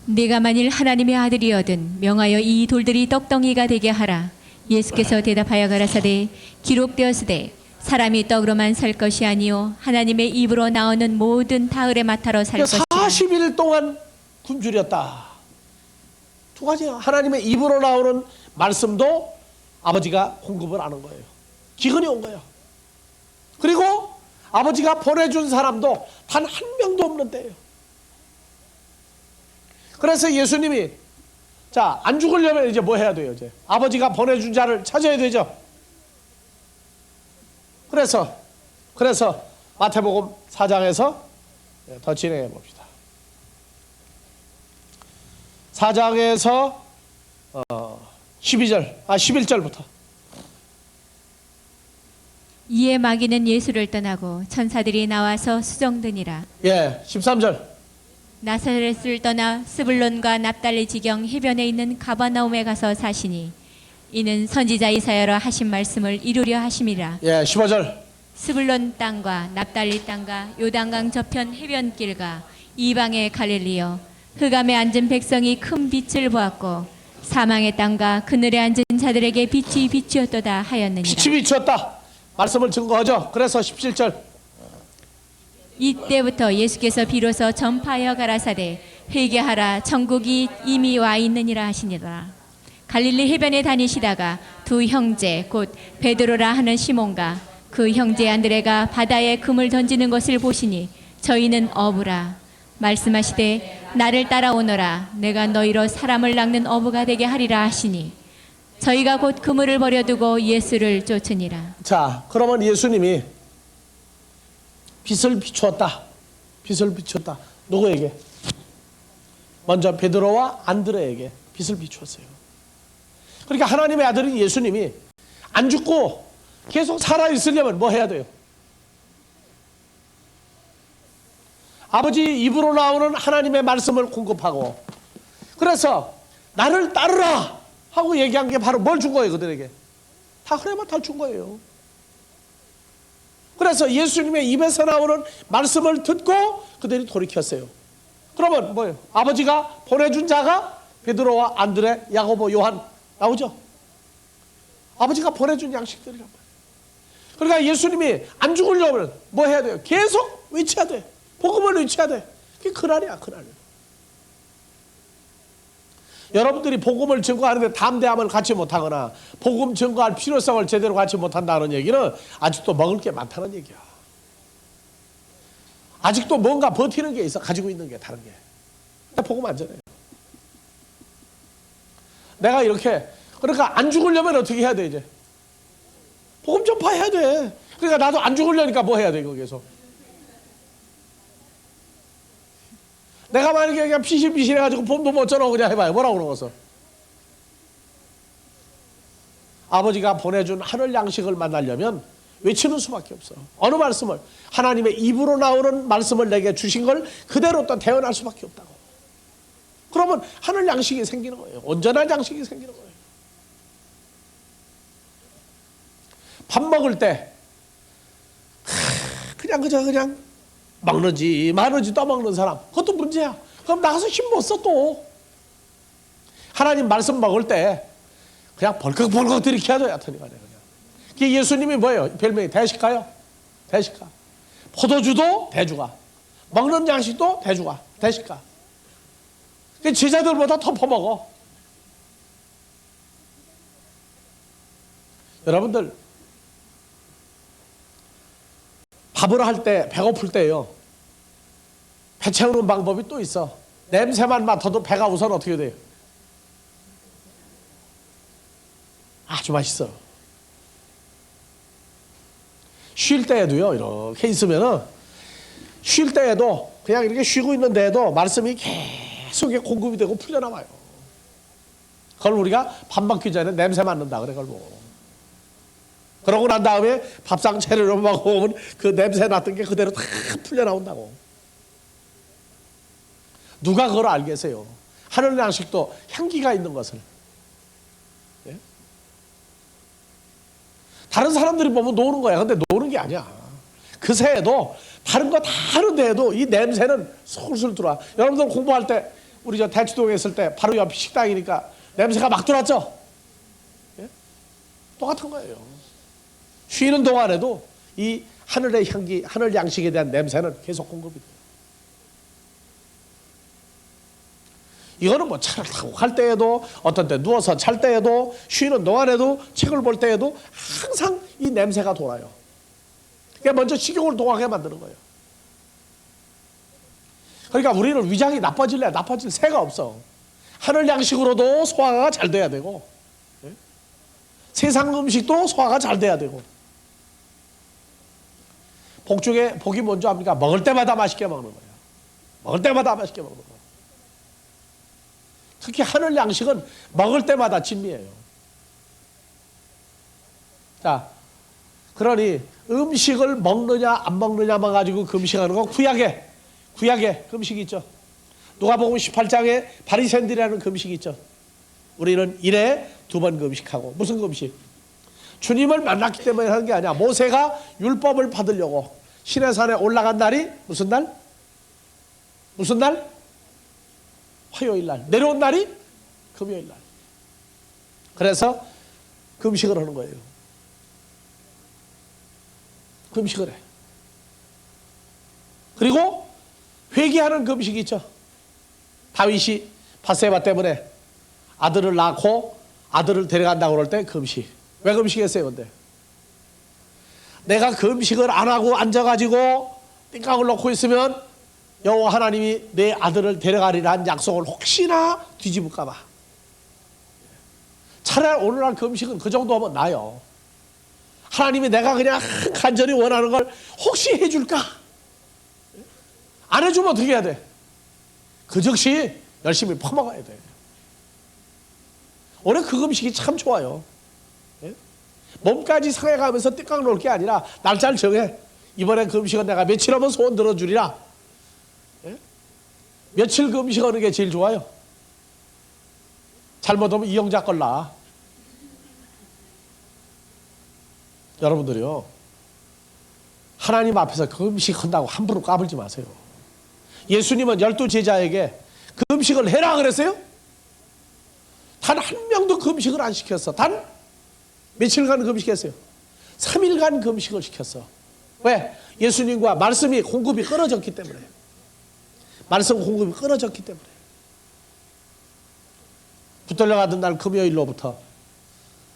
[SPEAKER 2] 네가 만일 하나님의 아들이거든 명하여 이 돌들이 떡덩이가 되게 하라. 예수께서 대답하여 가라사대 기록되었으되 사람이 떡으로만 살 것이 아니요 하나님의 입으로 나오는 모든 다을의 마타로 살 것이라.
[SPEAKER 1] 40일 동안 굶주렸다. 두 가지야. 하나님의 입으로 나오는 말씀도 아버지가 공급을 하는 거예요. 기근이 온 거예요. 그리고 아버지가 보내준 사람도 단 한 명도 없는데요. 그래서 예수님이 자, 안 죽으려면 이제 뭐 해야 돼요? 이제 아버지가 보내준 자를 찾아야 되죠. 그래서 마태복음 4장에서 더 진행해 봅시다. 4장에서 11절부터.
[SPEAKER 2] 이에 마귀는 예수를 떠나고 천사들이 나와서 수정드니라.
[SPEAKER 1] 예, 13절.
[SPEAKER 2] 나사렛을 떠나 스불론과 납달리 지경 해변에 있는 가버나움에 가서 사시니 이는 선지자 이사야로 하신 말씀을 이루려 하심이라.
[SPEAKER 1] 예, 15절.
[SPEAKER 2] 스불론 땅과 납달리 땅과 요단강 저편 해변길과 이방의 갈릴리여 흑암에 앉은 백성이 큰 빛을 보았고 사망의 땅과 그늘에 앉은 자들에게 빛이 비추었도다 하였느니라.
[SPEAKER 1] 빛이 비추었다. 말씀을 증거하죠. 그래서 17절.
[SPEAKER 2] 이때부터 예수께서 비로소 전파하여 가라사대 회개하라 천국이 이미 와 있느니라 하시니라. 갈릴리 해변에 다니시다가 두 형제 곧 베드로라 하는 시몬과 그 형제 안드레가 바다에 금을 던지는 것을 보시니 저희는 어부라. 말씀하시되 나를 따라오너라. 내가 너희로 사람을 낚는 어부가 되게 하리라 하시니 저희가 곧 그물을 버려두고 예수를 쫓으니라.
[SPEAKER 1] 자, 그러면 예수님이 빛을 비추었다. 빛을 비추었다. 누구에게? 먼저 베드로와 안드레에게 빛을 비추었어요. 그러니까 하나님의 아들인 예수님이 안 죽고 계속 살아있으려면 뭐 해야 돼요? 아버지 입으로 나오는 하나님의 말씀을 공급하고, 그래서 나를 따르라 하고 얘기한 게 바로 뭘 준 거예요? 그들에게 다 흐레만 탈준 거예요. 그래서 예수님의 입에서 나오는 말씀을 듣고 그들이 돌이켰어요. 그러면 뭐예요? 아버지가 보내준 자가 베드로와 안드레, 야고보, 요한 나오죠. 아버지가 보내준 양식들이란 말이에요. 그러니까 예수님이 안 죽으려면 뭐 해야 돼요? 계속 외쳐야 돼. 복음을 외쳐야 돼. 그게 그날이야, 그날. 여러분들이 복음을 증거하는데 담대함을 갖지 못하거나 복음 증거할 필요성을 제대로 갖지 못한다는 얘기는 아직도 먹을 게 많다는 얘기야. 아직도 뭔가 버티는 게 있어. 가지고 있는 게 다른 게. 근데 복음 안 전해요. 내가 이렇게, 그러니까 안 죽으려면 어떻게 해야 돼 이제? 복음 전파해야 돼. 그러니까 나도 안 죽으려니까 뭐 해야 돼 이거 계속. 내가 만약에 그냥 피실피실해가지고 봄도 못 전하고 그냥 해봐요. 뭐라고 그러겠어? 아버지가 보내준 하늘 양식을 만나려면 외치는 수밖에 없어. 어느 말씀을? 하나님의 입으로 나오는 말씀을 내게 주신 걸 그대로 또 대언할 수밖에 없다고. 그러면 하늘 양식이 생기는 거예요. 온전한 양식이 생기는 거예요. 밥 먹을 때 그냥 먹는지 마는지 떠먹는 사람, 그것도 문제야. 그럼 나가서 힘 못 써 또. 하나님 말씀 먹을 때 그냥 벌컥벌컥 들이켜야 돼. 하여튼간에 그냥. 그게 예수님이 뭐예요? 별명이 대식가요. 대식가. 포도주도 대주가, 먹는 양식도 대주가, 대식가. 그 제자들보다 더 퍼먹어. 여러분들 밥을 할 때, 배고플 때요, 배 채우는 방법이 또 있어. 냄새만 맡아도 배가 우선 어떻게 돼요? 아주 맛있어. 쉴 때에도요, 이렇게 있으면은, 쉴 때에도, 그냥 이렇게 쉬고 있는 데에도 말씀이 계속 공급이 되고 풀려나와요. 그걸 우리가 밥 먹기 전에 냄새 맡는다 그래, 그걸 보고. 그러고 난 다음에 밥상 차려서 먹으면 그 냄새 났던 게 그대로 다 풀려나온다고. 누가 그걸 알겠어요? 하늘 양식도 향기가 있는 것을. 예? 다른 사람들이 보면 노는 거야. 근데 노는 게 아니야. 그 새에도 다른 거 다 하는데도 이 냄새는 솔솔 들어와. 여러분들 공부할 때 우리 저 대치동에 있을 때 바로 옆 식당이니까 냄새가 막 들어왔죠? 예? 똑같은 거예요. 쉬는 동안에도 이 하늘의 향기, 하늘 양식에 대한 냄새는 계속 공급이 돼요. 이거는 뭐 차를 타고 갈 때에도, 어떤 때 누워서 잘 때에도, 쉬는 동안에도, 책을 볼 때에도 항상 이 냄새가 돌아요. 그게 먼저 식욕을 동하게 만드는 거예요. 그러니까 우리는 위장이 나빠질래 나빠질 새가 없어. 하늘 양식으로도 소화가 잘 돼야 되고, 예? 세상 음식도 소화가 잘 돼야 되고. 복 중에 복이 뭔지 압니까? 먹을 때마다 맛있게 먹는 거예요. 먹을 때마다 맛있게 먹는 거예요. 특히 하늘 양식은 먹을 때마다 진미예요. 자, 그러니 음식을 먹느냐 안 먹느냐만 가지고 금식하는 건 구약에 금식이 있죠. 누가복음 18장에 바리새인들이라는 금식이 있죠. 우리는 일에 2번 금식하고. 무슨 금식? 주님을 만났기 때문에 하는 게 아니야. 모세가 율법을 받으려고 시내산에 올라간 날이 무슨 날? 무슨 날? 화요일 날. 내려온 날이 금요일 날. 그래서 금식을 하는 거예요. 금식을 해. 그리고 회개하는 금식이 있죠. 다윗이 바세바 때문에 아들을 낳고 아들을 데려간다고 그럴 때 금식. 왜 금식했어요 근데? 내가 금식을 안 하고 앉아가지고 띵깡을 놓고 있으면 여호와 하나님이 내 아들을 데려가리라는 약속을 혹시나 뒤집을까 봐. 차라리 오늘날 금식은 그 정도 하면 나요. 하나님이 내가 그냥 간절히 원하는 걸 혹시 해줄까? 안 해주면 어떻게 해야 돼? 그 즉시 열심히 퍼먹어야 돼. 올해 그 금식이 참 좋아요. 예? 몸까지 상해가면서 띠깡 놓을 게 아니라 날짜를 정해. 이번에 금식은 내가 며칠 하면 소원 들어주리라. 예? 며칠 금식하는 게 제일 좋아요. 잘못하면 이영자 걸라. 여러분들이요, 하나님 앞에서 금식한다고 함부로 까불지 마세요. 예수님은 12제자에게 금식을 해라 그랬어요? 단 한 명도 금식을 안 시켰어. 단 며칠간 금식했어요? 3일간 금식을 시켰어. 왜? 예수님과 말씀이 공급이 끊어졌기 때문에. 말씀 공급이 끊어졌기 때문에. 붙들려 가던 날 금요일로부터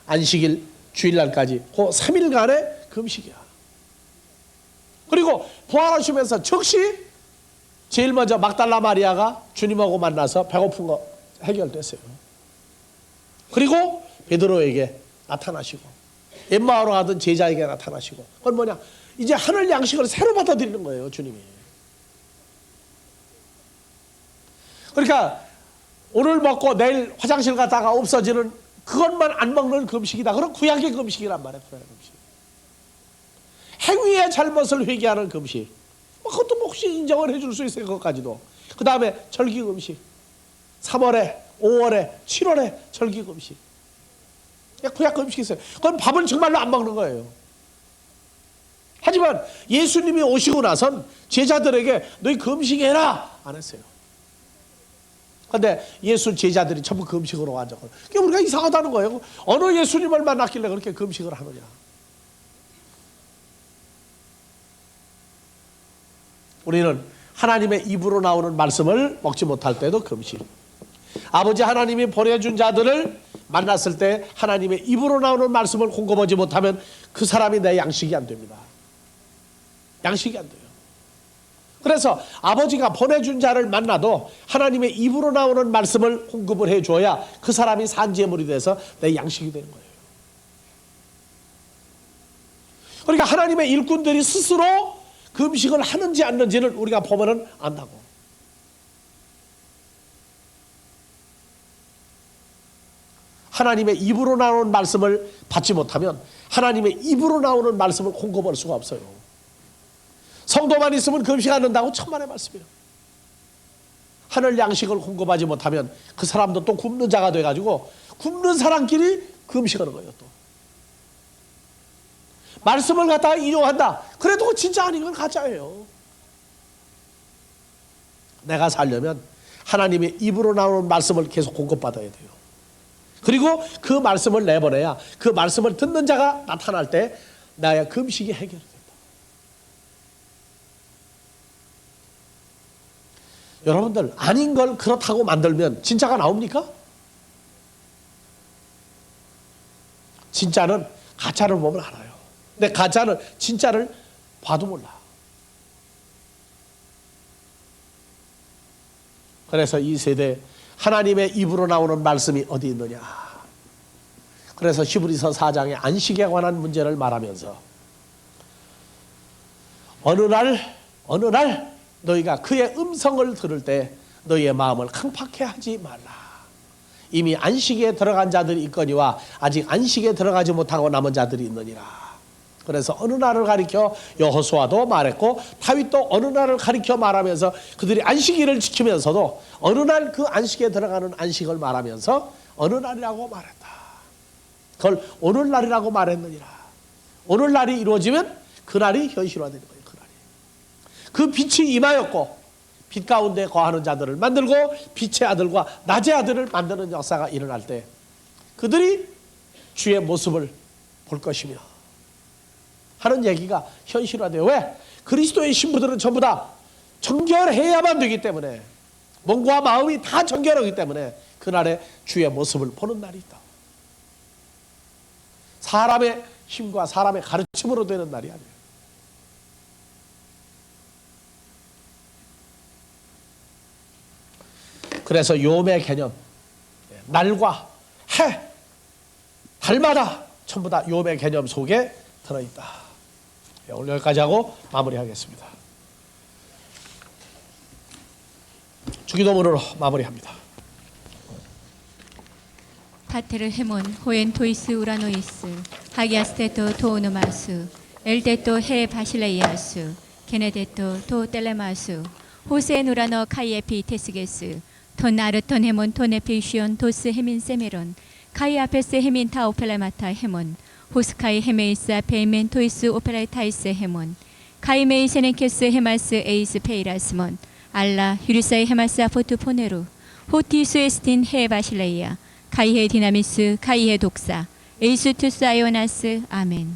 [SPEAKER 1] 안식일 주일날까지 그 3일간의 금식이야. 그리고 부활하시면서 즉시 제일 먼저 막달라 마리아가 주님하고 만나서 배고픈 거 해결됐어요. 그리고 베드로에게 나타나시고 엠마오로 가던 제자에게 나타나시고. 그건 뭐냐? 이제 하늘 양식을 새로 받아들이는 거예요, 주님이. 그러니까 오늘 먹고 내일 화장실 갔다가 없어지는 그것만 안 먹는 금식이다. 그럼 구약의 금식이란 말이에요. 구약의 금식. 행위의 잘못을 회개하는 금식. 그것도 혹시 인정을 해줄 수 있어요. 그것까지도. 그 다음에 절기 금식. 3월에 5월에 7월에 절기 금식. 구약 금식이 있어요. 그건 밥을 정말로 안 먹는 거예요. 하지만 예수님이 오시고 나선 제자들에게 너희 금식해라 안 했어요. 그런데 예수 제자들이 전부 금식으로 앉았고, 그게 우리가 이상하다는 거예요. 어느 예수님을 만났길래 그렇게 금식을 하느냐. 우리는 하나님의 입으로 나오는 말씀을 먹지 못할 때도 금식. 아버지 하나님이 보내준 자들을 만났을 때 하나님의 입으로 나오는 말씀을 공급하지 못하면 그 사람이 내 양식이 안 됩니다. 양식이 안 돼요. 그래서 아버지가 보내준 자를 만나도 하나님의 입으로 나오는 말씀을 공급을 해줘야 그 사람이 산재물이 돼서 내 양식이 되는 거예요. 그러니까 하나님의 일꾼들이 스스로 금식을 하는지 않는지를 우리가 보면은 안다고. 하나님의 입으로 나오는 말씀을 받지 못하면 하나님의 입으로 나오는 말씀을 공급할 수가 없어요. 성도만 있으면 금식 안 한다고 천만의 말씀이에요. 하늘 양식을 공급하지 못하면 그 사람도 또 굶는 자가 돼가지고 굶는 사람끼리 금식하는 거예요. 또 말씀을 갖다가 인용한다. 그래도 진짜 아닌 건 가짜예요. 내가 살려면 하나님의 입으로 나오는 말씀을 계속 공급받아야 돼요. 그리고 그 말씀을 내보내야 그 말씀을 듣는 자가 나타날 때 나의 금식이 해결된다. 여러분들 아닌 걸 그렇다고 만들면 진짜가 나옵니까? 진짜는 가짜를 보면 알아요. 근데 가짜는 진짜를 봐도 몰라. 그래서 이 세대에 하나님의 입으로 나오는 말씀이 어디 있느냐. 그래서 히브리서 4장의 안식에 관한 문제를 말하면서 어느 날 너희가 그의 음성을 들을 때 너희의 마음을 강팍해 하지 말라. 이미 안식에 들어간 자들이 있거니와 아직 안식에 들어가지 못하고 남은 자들이 있느니라. 그래서 어느 날을 가리켜 여호수아도 말했고 다윗도 어느 날을 가리켜 말하면서 그들이 안식일을 지키면서도 어느 날 그 안식에 들어가는 안식을 말하면서 어느 날이라고 말했다. 그걸 오늘날이라고 말했느니라. 오늘날이 이루어지면 그날이 현실화되는 거예요. 그날이. 그 빛이 임하였고 빛 가운데 거하는 자들을 만들고 빛의 아들과 낮의 아들을 만드는 역사가 일어날 때 그들이 주의 모습을 볼 것이며 하는 얘기가 현실화돼요. 왜? 그리스도의 신부들은 전부 다 정결해야만 되기 때문에 몸과 마음이 다 정결하기 때문에 그날에 주의 모습을 보는 날이 있다. 사람의 힘과 사람의 가르침으로 되는 날이 아니에요. 그래서 요매 개념, 날과 해, 달마다 전부 다 요매 개념 속에 들어있다. 오늘 여기까지 하고 마무리하겠습니다. 주기도문으로 마무리합니다.
[SPEAKER 2] 파테르 헤몬 호엔 토이스 우라노이스 하기아스테토 도오노마수 엘데토 헤 바실레이아수 게네데토 도 텔레마수 호세 누라노 카이에피 테스게스 톤 아르톤 헤몬 토네피시온 도스 헤민 세메론 카이 아페스 헤민 타 오펠레마타 헤몬 호스카이 헤메이스 아페이멘 토이스 오페라이타이스 헤몬 카이메이 세네케스 헤마스 에이스 페이라스몬 알라 휴리사이 헤마스 아포트 포네루 호티스 에스틴 헤 바실레이아 카이헤 디나미스 카이헤 독사 에이수투스 아이오나스 아멘.